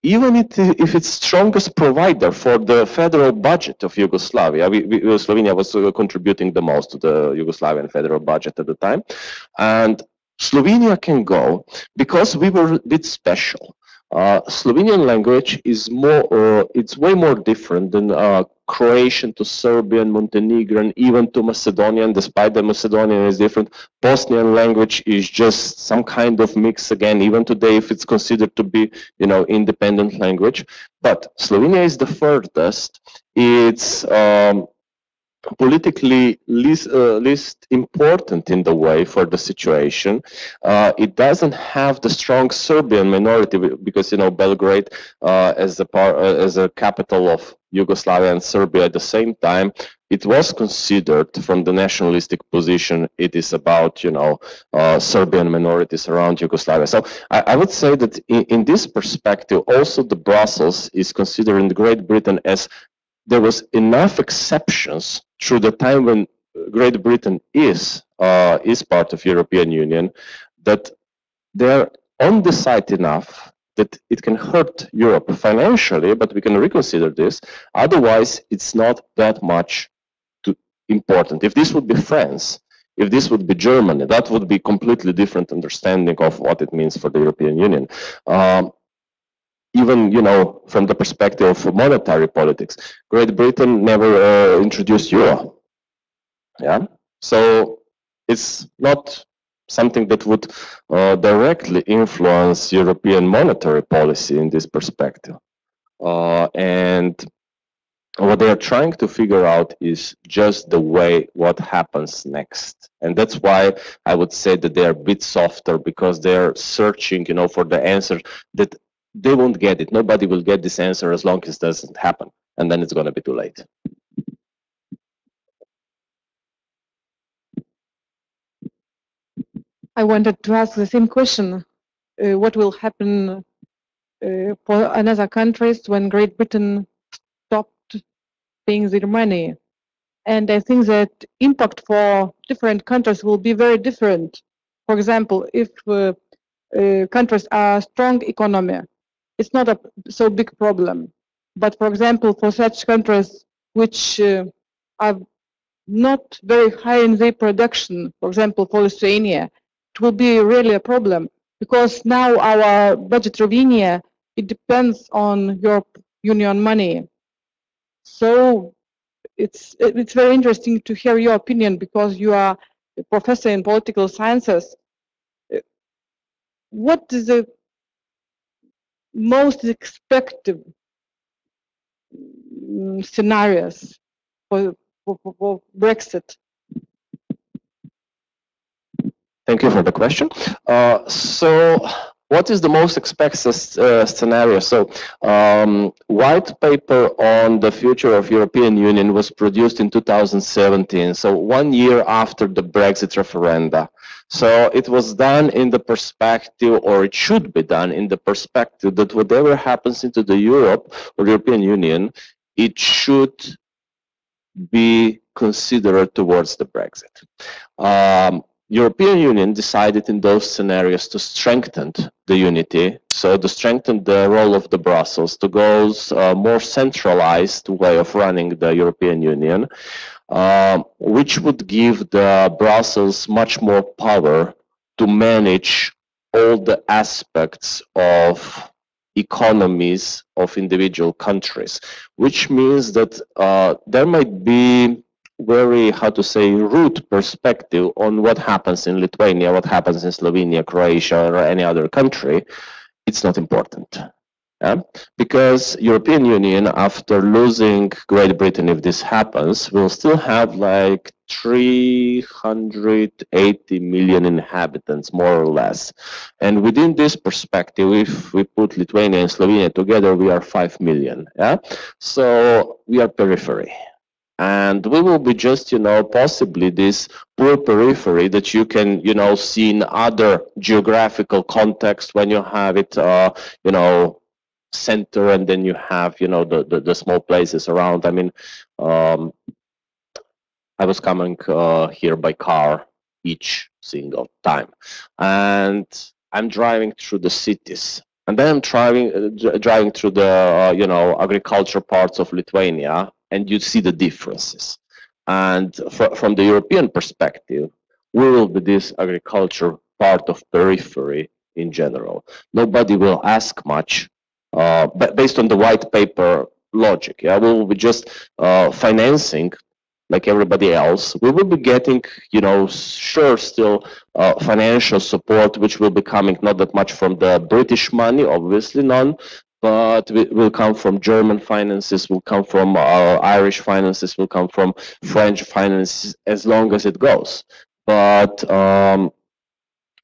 even if it's strongest provider for the federal budget of Yugoslavia. Slovenia was contributing the most to the Yugoslavian federal budget at the time. And Slovenia can go because we were a bit special. Slovenian language is more, it's way more different than Croatian to Serbian, Montenegrin, even to Macedonian, despite the Macedonian is different. Bosnian language is just some kind of mix again, even today if it's considered to be, you know, independent language. But Slovenia is the furthest. It's politically least important in the way for the situation. It doesn't have the strong Serbian minority because, you know, Belgrade as a capital of Yugoslavia and Serbia at the same time, it was considered from the nationalistic position, it is about, you know, Serbian minorities around Yugoslavia. So I would say that in this perspective, also the Brussels is considering Great Britain as there was enough exceptions through the time when Great Britain is part of European Union, that they're on the side enough that it can hurt Europe financially, but we can reconsider this. Otherwise, it's not that much important. If this would be France, if this would be Germany, that would be completely different understanding of what it means for the European Union. Even, you know, from the perspective of monetary politics, Great Britain never introduced euro. Yeah, so it's not something that would directly influence European monetary policy in this perspective. And what they are trying to figure out is just the way what happens next. And that's why I would say that they are a bit softer, because they're searching, you know, for the answer that they won't get it. Nobody will get this answer as long as it doesn't happen. And then it's going to be too late. I wanted to ask the same question. What will happen for another countries when Great Britain stopped paying their money? And I think that impact for different countries will be very different. For example, if countries are strong economy, it's not a so big problem. But for example, for such countries which are not very high in their production, for example, for Lithuania, it will be really a problem, because now our budget revenue, it depends on Europe Union money. So it's very interesting to hear your opinion, because you are a professor in political sciences. What is the most expected scenarios for Brexit? Thank you for the question. So what is the most expected scenario? So white paper on the future of European Union was produced in 2017, so 1 year after the Brexit referenda. So it was done in the perspective, or it should be done in the perspective, that whatever happens into the Europe or European Union, it should be considered towards the Brexit. European Union decided in those scenarios to strengthen the unity, so to strengthen the role of the Brussels, to go more centralized way of running the European Union, which would give the Brussels much more power to manage all the aspects of economies of individual countries, which means that there might be very, how to say, root perspective on what happens in Lithuania, what happens in Slovenia, Croatia, or any other country. It's not important. Yeah? Because European Union, after losing Great Britain, if this happens, will still have like 380 million inhabitants, more or less. And within this perspective, if we put Lithuania and Slovenia together, we are 5 million. Yeah? So we are periphery. And we will be just, possibly this poor periphery that you can, see in other geographical context when you have it, center, and then you have, the small places around. I mean, I was coming here by car each single time, and I'm driving through the cities. And then I'm driving through the, agriculture parts of Lithuania, and you see the differences. And from the European perspective, we will be this agriculture part of periphery in general. Nobody will ask much, but based on the white paper logic. Yeah, we will be just financing like everybody else. We will be getting, sure, still financial support, which will be coming not that much from the British money, obviously none, but will come from German finances, will come from Irish finances, will come from French finances, as long as it goes. But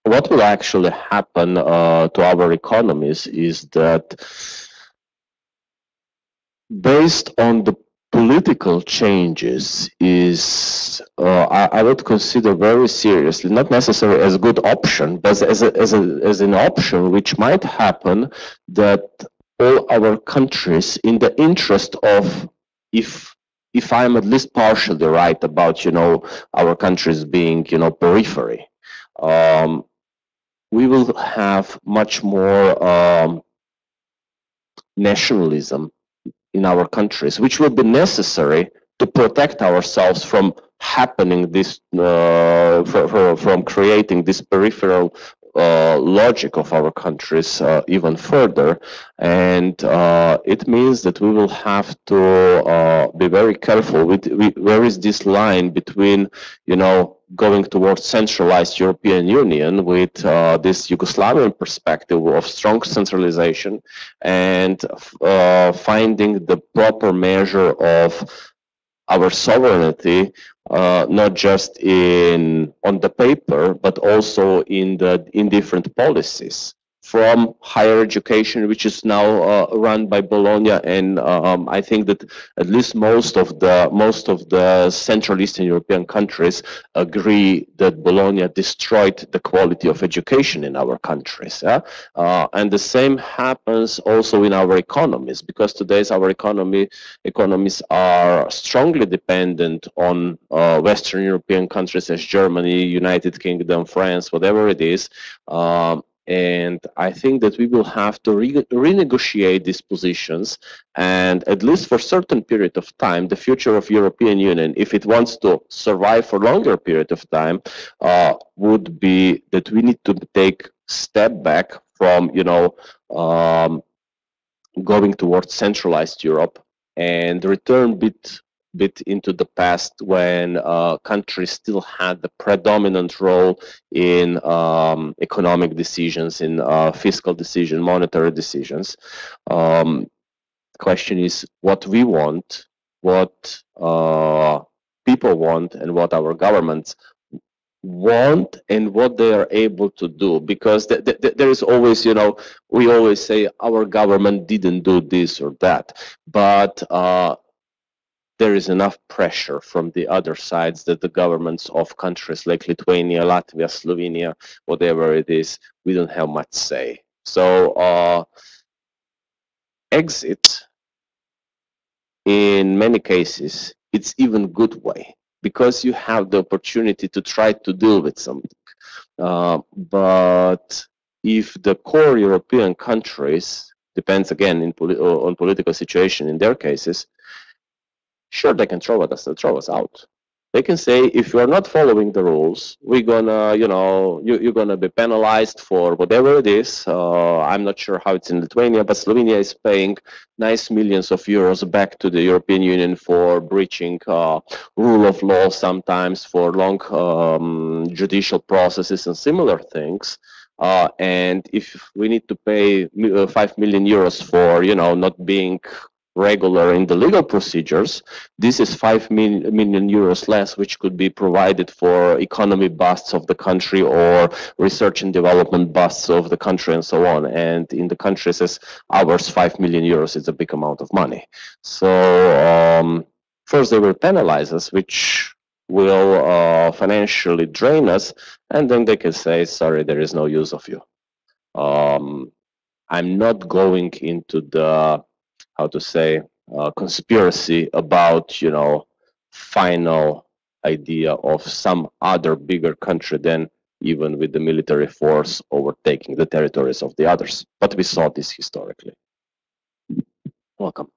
what will actually happen to our economies is that, based on the political changes, I would consider very seriously, not necessarily as a good option, but as an option which might happen, that all our countries, in the interest of, if I'm at least partially right about, our countries being, periphery, we will have much more nationalism in our countries, which will be necessary to protect ourselves from happening this, from creating this peripheral logic of our countries even further. And it means that we will have to be very careful with where is this line between, going towards centralized European Union with this Yugoslavian perspective of strong centralization, and finding the proper measure of our sovereignty, not just on the paper, but also in different policies. From higher education, which is now run by Bologna, and I think that at least most of the Central Eastern European countries agree that Bologna destroyed the quality of education in our countries. And the same happens also in our economies, because today's our economies are strongly dependent on Western European countries as Germany, United Kingdom, France, whatever it is. And I think that we will have to renegotiate these positions, and at least for a certain period of time, the future of European Union, if it wants to survive for a longer period of time, would be that we need to take step back from, going towards centralized Europe and return bit into the past when countries still had the predominant role in economic decisions, in fiscal decisions, monetary decisions. Question is what we want, what people want, and what our governments want, and what they are able to do, because there is always, we always say our government didn't do this or that, but there is enough pressure from the other sides that the governments of countries like Lithuania, Latvia, Slovenia, whatever it is, we don't have much say. So exit, in many cases, it's even good way, because you have the opportunity to try to deal with something. But if the core European countries, depends again on political situation in their cases, sure, they can throw us out. They can say, if you are not following the rules, we're gonna, you're gonna be penalized for whatever it is. I'm not sure how it's in Lithuania, but Slovenia is paying nice millions of euros back to the European Union for breaching rule of law, sometimes for long judicial processes and similar things. And if we need to pay 5 million euros for, not being regular in the legal procedures, this is 5 million euros less, which could be provided for economy busts of the country or research and development busts of the country and so on. And in the countries as ours, 5 million euros is a big amount of money. So first they will penalize us, which will financially drain us, and then they can say, sorry, there is no use of you. I'm not going into the, how to say, conspiracy about, final idea of some other bigger country than even with the military force overtaking the territories of the others. But we saw this historically. Welcome.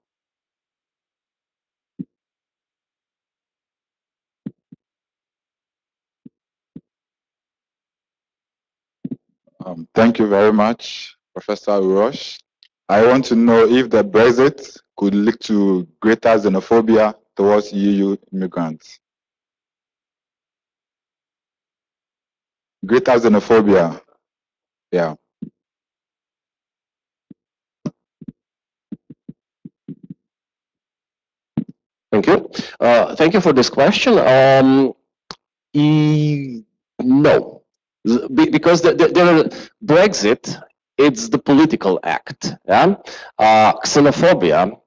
Thank you very much, Professor Uroš. I want to know if the Brexit could lead to greater xenophobia towards EU immigrants. Greater xenophobia, yeah. Thank you. Thank you for this question. No, because the Brexit, it's the political act. Yeah, xenophobia,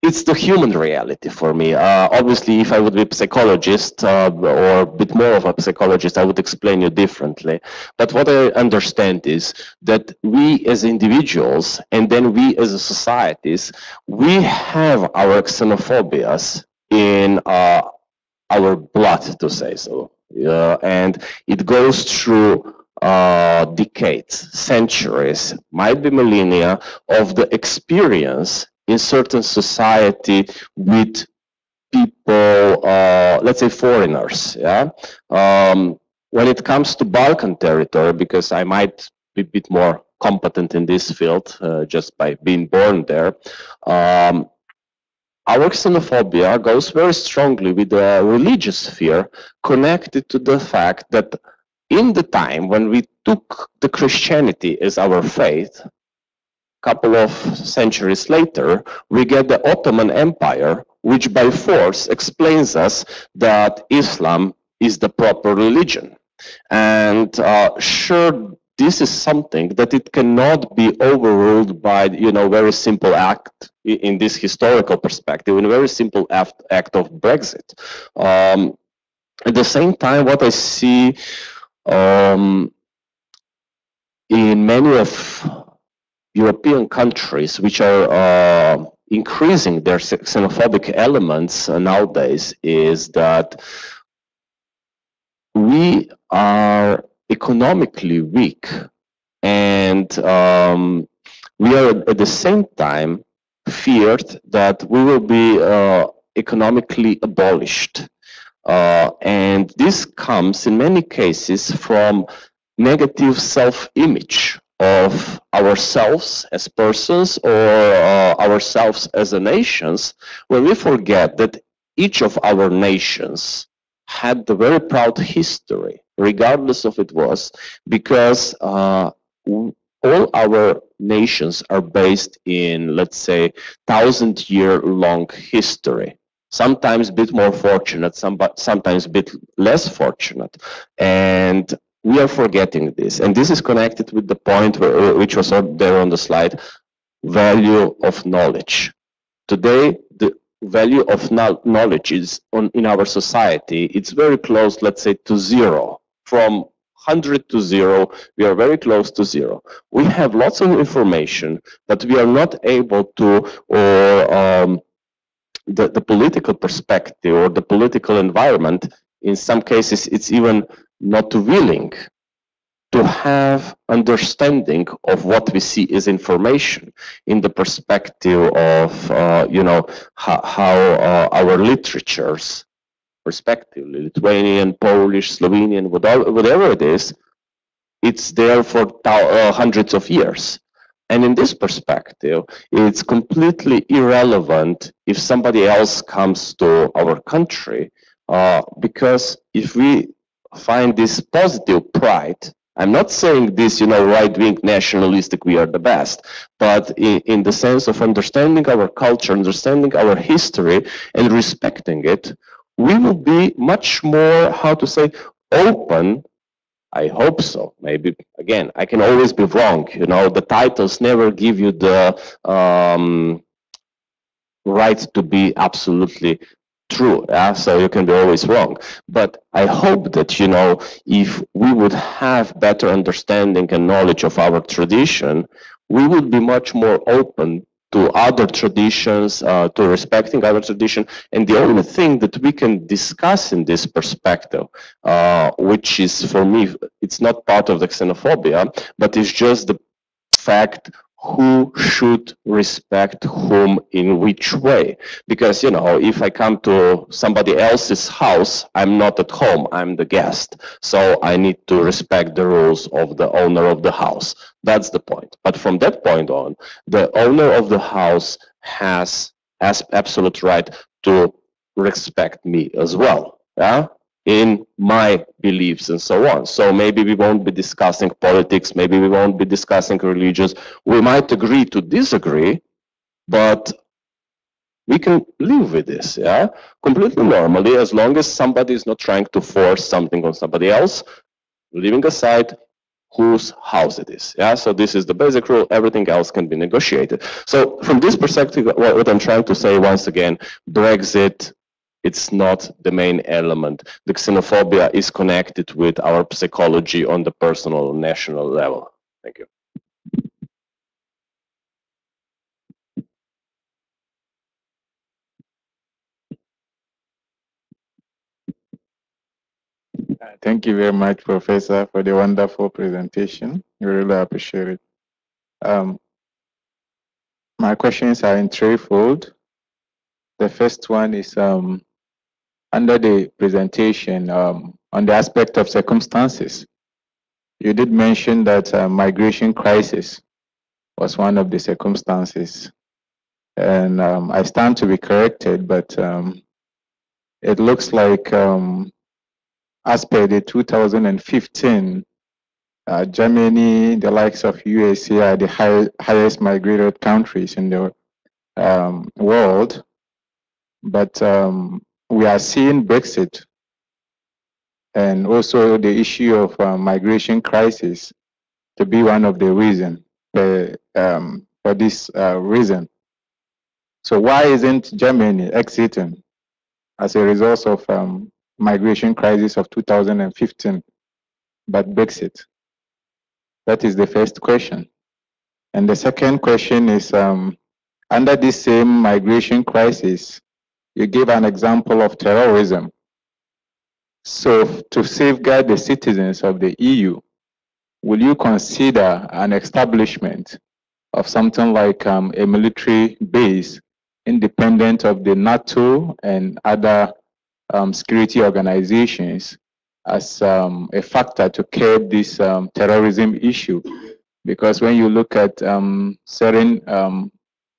it's the human reality for me. Obviously, if I would be a psychologist or a bit more of a psychologist, I would explain it differently. But what I understand is that we as individuals, and then we as a societies, we have our xenophobias in our blood, to say so. And it goes through decades, centuries, might be millennia of the experience in certain society with people, let's say foreigners. Yeah. When it comes to Balkan territory, because I might be a bit more competent in this field just by being born there, our xenophobia goes very strongly with the religious fear connected to the fact that in the time when we took the Christianity as our faith, couple of centuries later, we get the Ottoman Empire, which by force explains us that Islam is the proper religion. And sure, this is something that it cannot be overruled by, very simple act in this historical perspective, in a very simple act of Brexit. At the same time, what I see in many of European countries, which are increasing their xenophobic elements nowadays, is that we are economically weak And we are at the same time feared that we will be economically abolished. And this comes in many cases from negative self-image of ourselves as persons or ourselves as a nations, when we forget that each of our nations had a very proud history, regardless of it was, because all our nations are based in, let's say, 1,000-year-long history. Sometimes a bit more fortunate, sometimes a bit less fortunate. And we are forgetting this. And this is connected with the point which was there on the slide, value of knowledge. Today, the value of knowledge is in our society, it's very close, let's say, to zero. From 100 to 0, we are very close to 0. We have lots of information, but we are not able to, or the political perspective or the political environment, in some cases, it's even not willing to have understanding of what we see as information in the perspective of, you know, how our literatures, respectively, Lithuanian, Polish, Slovenian, whatever it is, it's there for hundreds of years. And in this perspective, it's completely irrelevant if somebody else comes to our country, because if we find this positive pride, I'm not saying this, you know, right-wing nationalistic, we are the best, but in the sense of understanding our culture, understanding our history, and respecting it, we will be much more, how to say, open. I hope so. Maybe, again, I can always be wrong. You know, the titles never give you the right to be absolutely true. Yeah? So you can be always wrong. But I hope that, you know, if we would have better understanding and knowledge of our tradition, we would be much more open to other traditions, to respecting other tradition. And the only thing that we can discuss in this perspective, which is for me, it's not part of the xenophobia, but it's just the fact who should respect whom in which way. Because, you know, if I come to somebody else's house, I'm not at home, I'm the guest. So I need to respect the rules of the owner of the house. That's the point. But from that point on, the owner of the house has absolute right to respect me as well. Yeah? In my beliefs and so on. So maybe we won't be discussing politics, maybe we won't be discussing religions. We might agree to disagree, but we can live with this, yeah? Completely normally, as long as somebody is not trying to force something on somebody else, leaving aside whose house it is, yeah? So this is the basic rule, everything else can be negotiated. So from this perspective, what I'm trying to say once again, Brexit, it's not the main element. The xenophobia is connected with our psychology on the personal, national level. Thank you. Thank you very much, Professor, for the wonderful presentation. We really appreciate it. My questions are in threefold. The first one is under the presentation on the aspect of circumstances. You did mention that migration crisis was one of the circumstances. And I stand to be corrected, but it looks like as per the 2015, Germany, the likes of USA are the highest migrated countries in the world. But we are seeing Brexit and also the issue of migration crisis to be one of the reasons for this reason. So why isn't Germany exiting as a result of migration crisis of 2015, but Brexit? That is the first question. And the second question is, under this same migration crisis, you gave an example of terrorism. So to safeguard the citizens of the EU, will you consider an establishment of something like a military base independent of the NATO and other security organizations as a factor to curb this terrorism issue? Because when you look at certain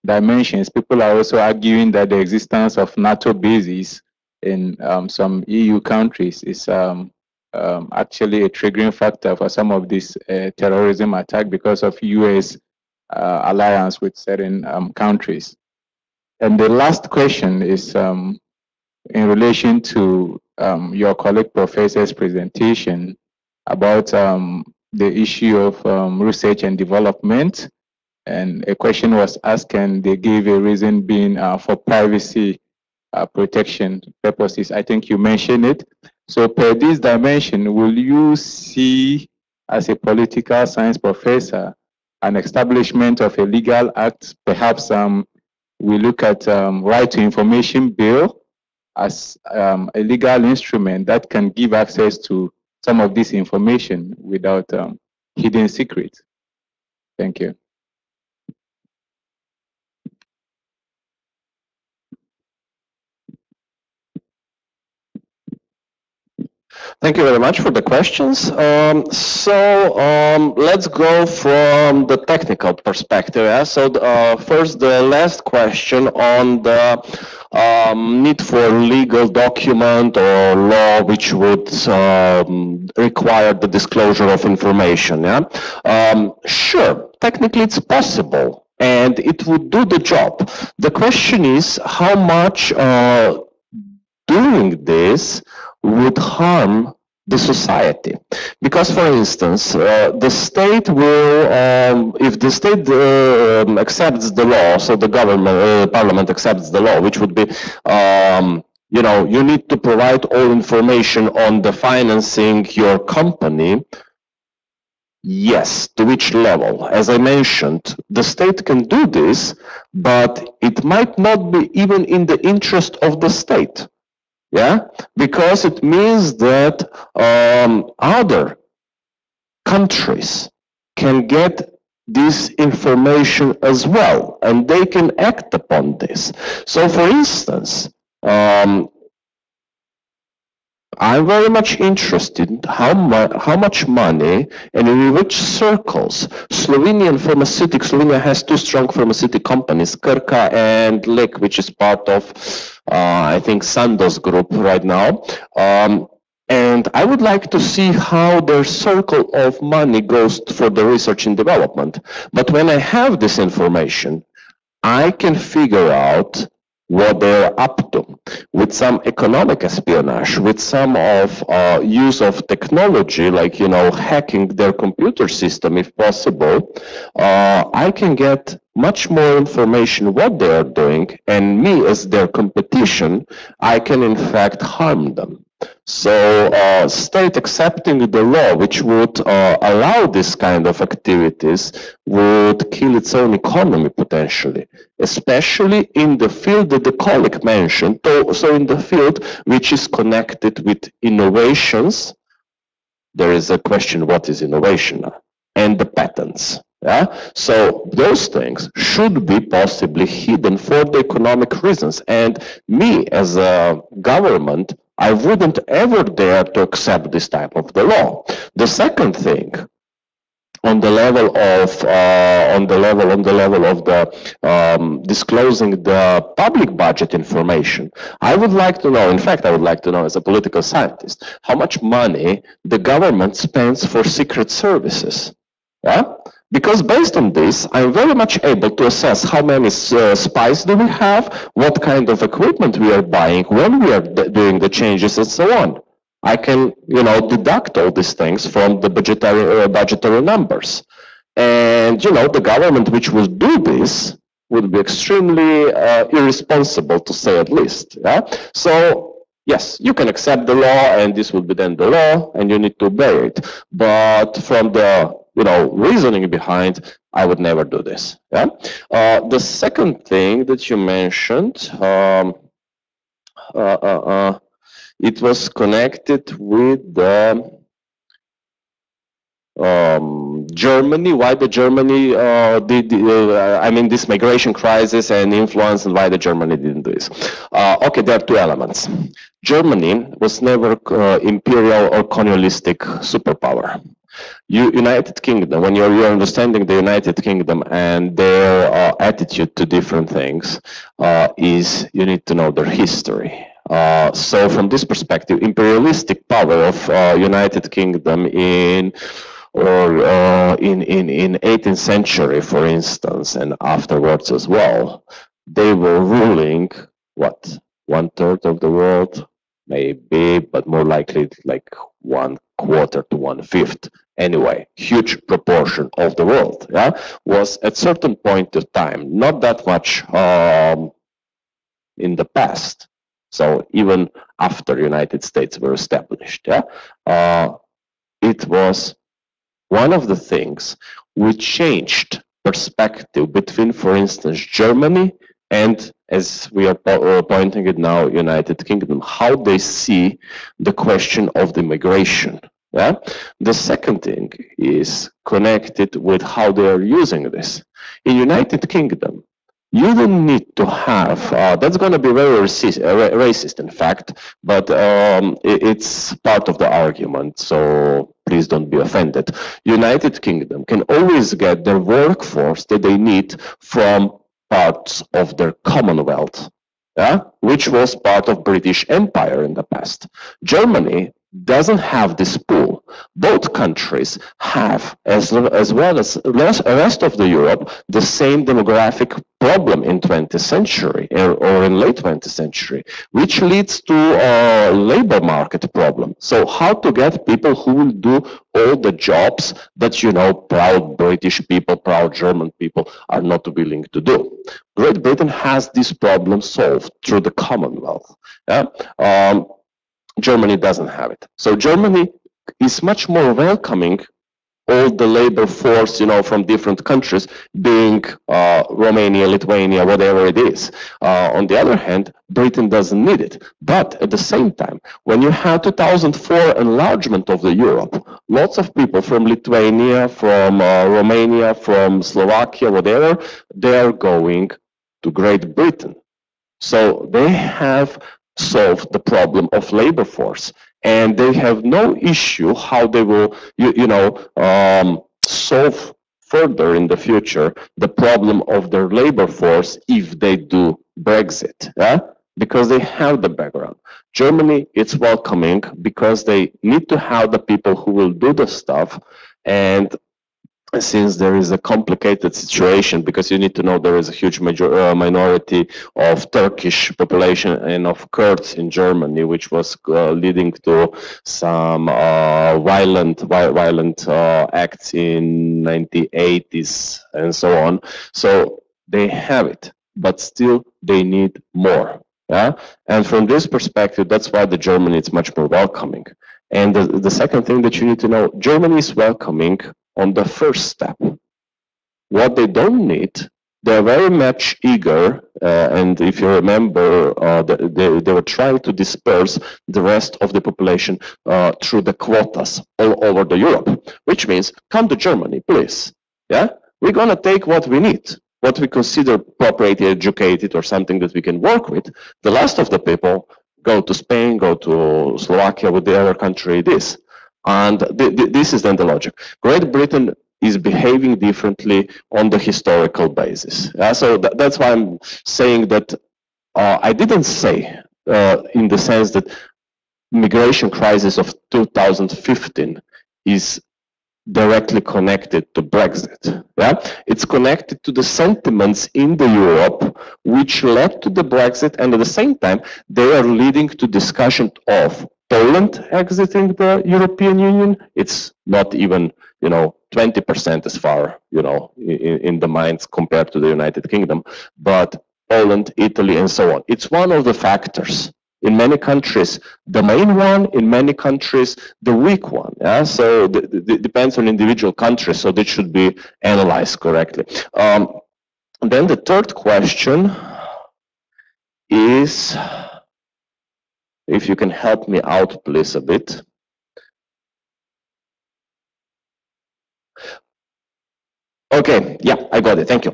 dimensions, people are also arguing that the existence of NATO bases in some EU countries is actually a triggering factor for some of this terrorism attack because of US alliance with certain countries. And the last question is in relation to your colleague professor's presentation about the issue of research and development. And a question was asked, and they gave a reason being for privacy protection purposes. I think you mentioned it. So per this dimension, will you see, as a political science professor, an establishment of a legal act? Perhaps we look at right to information bill as a legal instrument that can give access to some of this information without hidden secrets. Thank you. Thank you very much for the questions. Let's go from the technical perspective. Yeah? So first, the last question on the need for legal document or law which would require the disclosure of information. Yeah? Sure, technically it's possible and it would do the job. The question is how much doing this would harm the society. Because, for instance, the state will, if the state accepts the law, so the government, parliament accepts the law, which would be, you know, you need to provide all information on the financing your company. Yes, to which level? As I mentioned, the state can do this, but it might not be even in the interest of the state. Yeah, because it means that other countries can get this information as well, and they can act upon this. So, for instance, I'm very much interested in how much money and in which circles Slovenia has two strong pharmaceutical companies, Krka and Lek, which is part of, I think, Sandoz Group right now. And I would like to see how their circle of money goes for the research and development. But when I have this information, I can figure out what they're up to with some economic espionage, with some of use of technology, like, you know, hacking their computer system if possible. I can get much more information what they are doing, and me as their competition, I can in fact harm them. So state accepting the law which would allow this kind of activities would kill its own economy potentially, especially in the field that the colleague mentioned, so in the field which is connected with innovations. There is a question, what is innovation? And the patents. Yeah? So those things should be possibly hidden for the economic reasons. And me as a government, I wouldn't ever dare to accept this type of the law. The second thing, on the level of disclosing the public budget information, I would like to know. In fact, I would like to know as a political scientist how much money the government spends for secret services. Yeah? Because based on this, I'm very much able to assess how many spies do we have, what kind of equipment we are buying, when we are doing the changes, and so on. I can, you know, deduct all these things from the budgetary numbers. And, you know, the government which would do this would be extremely irresponsible, to say at least. Yeah? So, yes, you can accept the law, and this would be then the law, and you need to obey it. But from the, you know, reasoning behind, I would never do this. Yeah. The second thing that you mentioned, it was connected with the Germany, why the Germany I mean this migration crisis and influence, and why the Germany didn't do this. Okay, there are two elements. Germany was never imperial or colonialistic superpower. United Kingdom, when you're understanding the United Kingdom and their attitude to different things, is you need to know their history. So from this perspective, imperialistic power of United Kingdom in 18th century, for instance, and afterwards as well, they were ruling what, 1/3 of the world, maybe, but more likely like 1/4 to 1/5. Anyway, huge proportion of the world, yeah, was at certain point of time, not that much in the past. So even after United States were established, yeah, it was one of the things which changed perspective between, for instance, Germany and, as we are pointing it now, United Kingdom, how they see the question of the migration. Yeah? The second thing is connected with how they are using this. In United Kingdom, you don't need to have, that's going to be very racist in fact, but it's part of the argument, so please don't be offended. United Kingdom can always get their workforce that they need from parts of their Commonwealth, yeah, which was part of British Empire in the past. Germany doesn't have this pool. Both countries have, as well as the rest of the Europe, the same demographic problem in 20th century or in late 20th century, which leads to a labor market problem. So how to get people who will do all the jobs that, you know, proud British people, proud German people are not willing to do. Great Britain has this problem solved through the Commonwealth. Yeah? Germany doesn't have it. So Germany is much more welcoming all the labor force, you know, from different countries, being Romania, Lithuania, whatever it is. On the other hand, Britain doesn't need it. But at the same time, when you have 2004 enlargement of the Europe, lots of people from Lithuania, from Romania, from Slovakia, whatever, they are going to Great Britain. So they have solve the problem of labor force, and they have no issue how they will solve further in the future the problem of their labor force if they do Brexit, yeah, because they have the background. Germany, it's welcoming because they need to have the people who will do the stuff, and since there is a complicated situation, because you need to know there is a huge minority of Turkish population and of Kurds in Germany, which was leading to some violent acts in 1980s and so on. So they have it, but still they need more. Yeah, and from this perspective, that's why the Germany is much more welcoming. And the second thing that you need to know, Germany is welcoming on the first step. What they don't need, they're very much eager, and if you remember, they were trying to disperse the rest of the population through the quotas all over the Europe, which means come to Germany, please. Yeah, we're gonna take what we need, what we consider properly educated or something that we can work with. The rest of the people go to Spain, go to Slovakia, with the other country it is. And this is then the logic. Great Britain is behaving differently on the historical basis. Yeah? So that's why I'm saying that I didn't say in the sense that migration crisis of 2015 is directly connected to Brexit. Yeah? It's connected to the sentiments in the Europe which led to the Brexit, and at the same time they are leading to discussion of Poland exiting the European Union. It's not even, 20% as far, in the minds compared to the United Kingdom, but Poland, Italy, and so on. It's one of the factors. In many countries, the main one, in many countries, the weak one. Yeah? So it depends on individual countries, so this should be analyzed correctly. Then the third question is, if you can help me out, please, a bit. Okay, yeah, I got it. Thank you.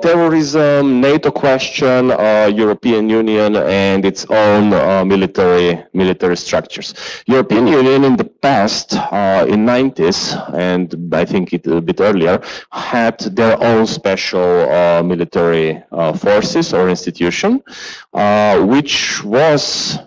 Terrorism, NATO question, European Union, and its own military structures. European Union in the past, in 90s, and I think it a bit earlier, had their own special military forces or institution, which was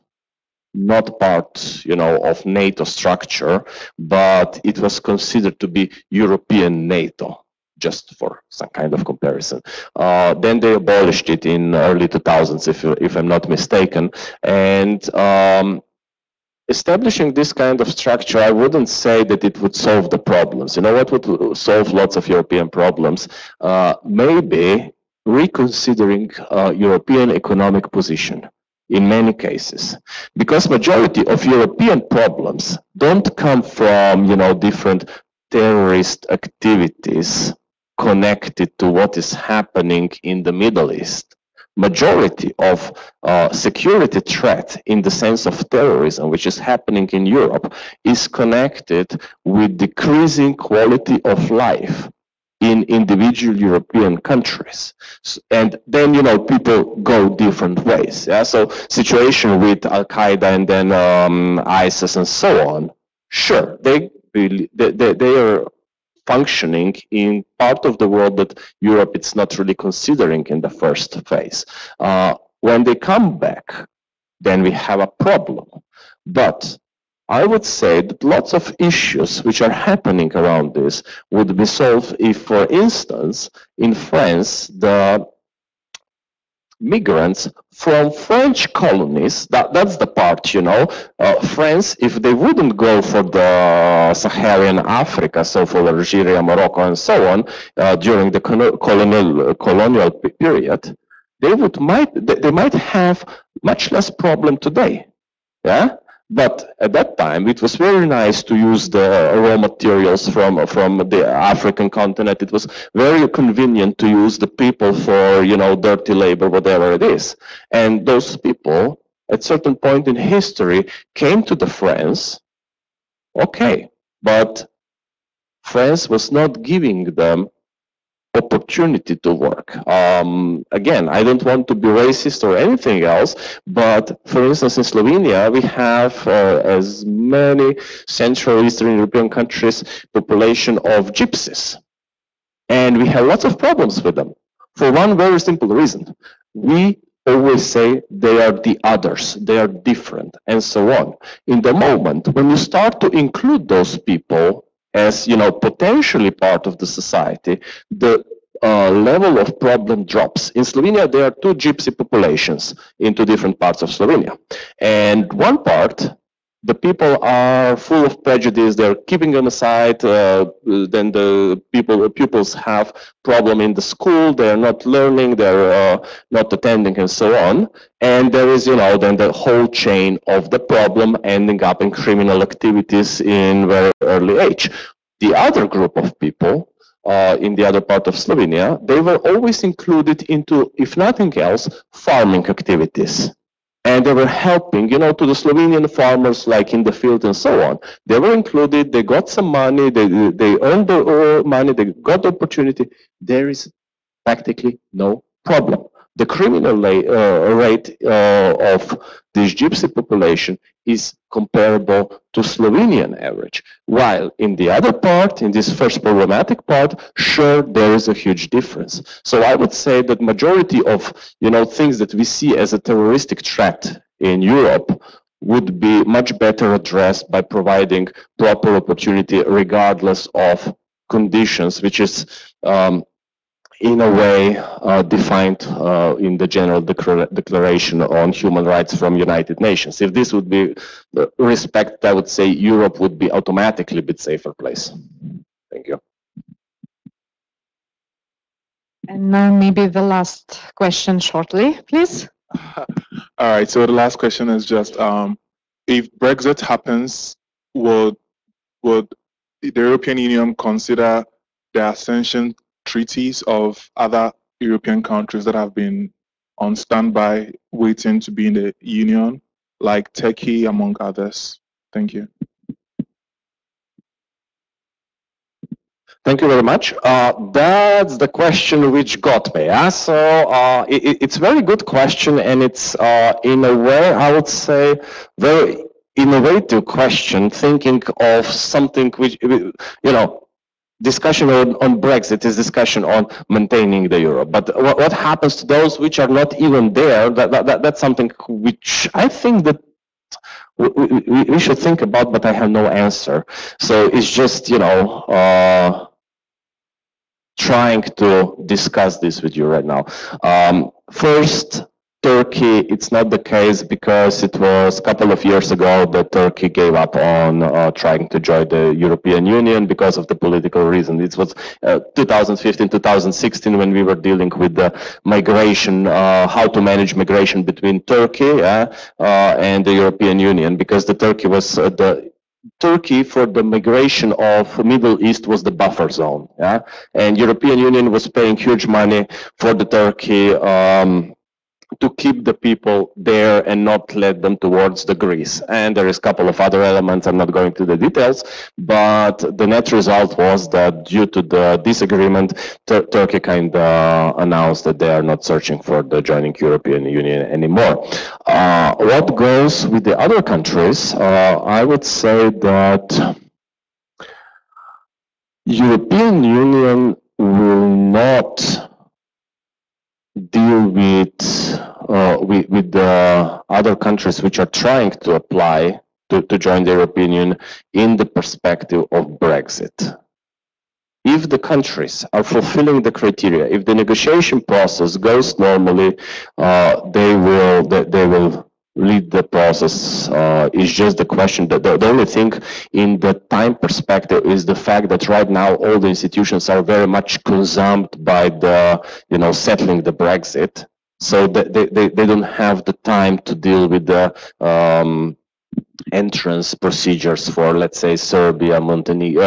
not part, of NATO structure, but it was considered to be European NATO, just for some kind of comparison. Then they abolished it in early 2000s, if I'm not mistaken. And establishing this kind of structure, I wouldn't say that it would solve the problems. You know what would solve lots of European problems? Maybe reconsidering European economic position. In many cases, because majority of European problems don't come from, different terrorist activities connected to what is happening in the Middle East. Majority of security threat in the sense of terrorism, which is happening in Europe, is connected with decreasing quality of life in individual European countries. And then, people go different ways. Yeah? So situation with Al-Qaeda and then ISIS and so on, sure, they are functioning in part of the world that Europe it's not really considering in the first phase. When they come back, then we have a problem. But I would say that lots of issues which are happening around this would be solved if, for instance, in France, the migrants from French colonies, that's the part, France, if they wouldn't go for the Saharan Africa, so for Algeria, Morocco, and so on, during the colonial period, they might have much less problem today. Yeah. But at that time, it was very nice to use the raw materials from the African continent. It was very convenient to use the people for, dirty labor, whatever it is. And those people, at certain point in history, came to the France. Okay, but France was not giving them opportunity to work. Again, I don't want to be racist or anything else, but for instance, in Slovenia, we have as many Central Eastern European countries population of gypsies. And we have lots of problems with them for one very simple reason. We always say they are the others, they are different, and so on. In the moment when you start to include those people as potentially part of the society, the level of problem drops. In Slovenia, there are two gypsy populations into different parts of Slovenia. And one part, the people are full of prejudice, they're keeping them aside, then the pupils have problem in the school, they're not learning, they're not attending, and so on. And there is, then the whole chain of the problem ending up in criminal activities in very early age. The other group of people in the other part of Slovenia, they were always included into, if nothing else, farming activities. And they were helping, to the Slovenian farmers, like in the field and so on. They were included, they got some money, they earned the money, they got the opportunity. There is practically no problem. The criminal rate of this gypsy population is comparable to Slovenian average. While in the other part, in this first problematic part, sure, there is a huge difference. So I would say that majority of, things that we see as a terroristic threat in Europe would be much better addressed by providing proper opportunity regardless of conditions, which is in a way defined in the General Declaration on Human Rights from United Nations. If this would be respect, I would say Europe would be automatically a bit safer place. Thank you. And now maybe the last question shortly, please. All right, so the last question is just, if Brexit happens, would the European Union consider the accession treaties of other European countries that have been on standby waiting to be in the Union, like Turkey, among others? Thank you. Thank you very much. That's the question which got me. Yeah? So it's a very good question, and it's in a way, I would say, very innovative question, thinking of something which, discussion on Brexit is discussion on maintaining the euro. But what happens to those which are not even there, that's something which I think that we should think about, but I have no answer. So it's just, trying to discuss this with you right now. First, Turkey, it's not the case because it was a couple of years ago that Turkey gave up on trying to join the European Union because of the political reason. It was 2015, 2016 when we were dealing with the migration, how to manage migration between Turkey and the European Union, because the Turkey was Turkey for the migration of Middle East was the buffer zone, and European Union was paying huge money for the Turkey to keep the people there and not let them towards the Greece. And there is a couple of other elements, I'm not going to the details, but the net result was that due to the disagreement, Turkey kind of announced that they are not searching for the joining European Union anymore. What goes with the other countries? I would say that European Union will not deal with the other countries which are trying to apply to join the European Union in the perspective of Brexit. If the countries are fulfilling the criteria, if the negotiation process goes normally, they will lead the process. It's just the question that the only thing in the time perspective is the fact that right now all the institutions are very much consumed by the settling the Brexit, so they don't have the time to deal with the entrance procedures for, let's say, Serbia, Macedonia,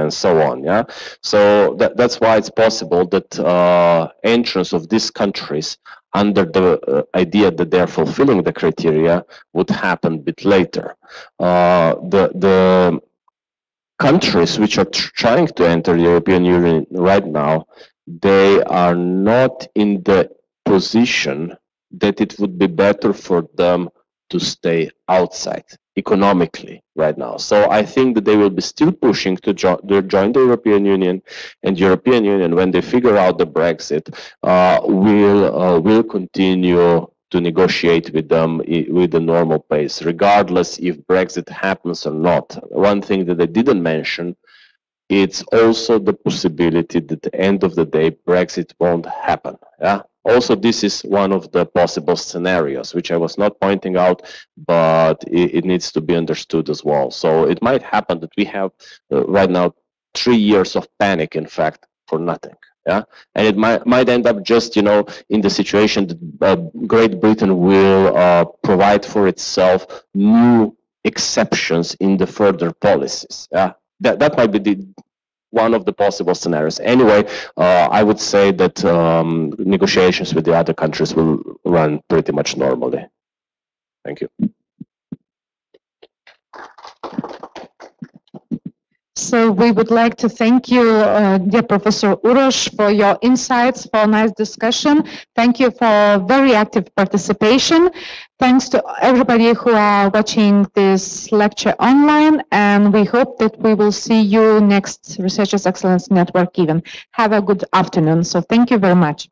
and so on. Yeah, so that's why it's possible that entrance of these countries under the idea that they are fulfilling the criteria would happen a bit later. The countries which are trying to enter the European Union right now, they are not in the position that it would be better for them to stay outside economically right now. So I think that they will be still pushing to join the European Union, and European Union, when they figure out the Brexit, will continue to negotiate with them with the normal pace, regardless if Brexit happens or not. One thing that they didn't mention, it's also the possibility that at the end of the day, Brexit won't happen. Yeah. Also, this is one of the possible scenarios, which I was not pointing out, but it needs to be understood as well. So it might happen that we have right now 3 years of panic, in fact, for nothing. Yeah, and it might end up just, in the situation that Great Britain will provide for itself new exceptions in the further policies. Yeah, that might be one of the possible scenarios. Anyway, I would say that negotiations with the other countries will run pretty much normally. Thank you. So we would like to thank you, dear Professor Uroš, for your insights, for a nice discussion. Thank you for very active participation. Thanks to everybody who are watching this lecture online, and we hope that we will see you next Researchers Excellence Network event. Have a good afternoon. So thank you very much.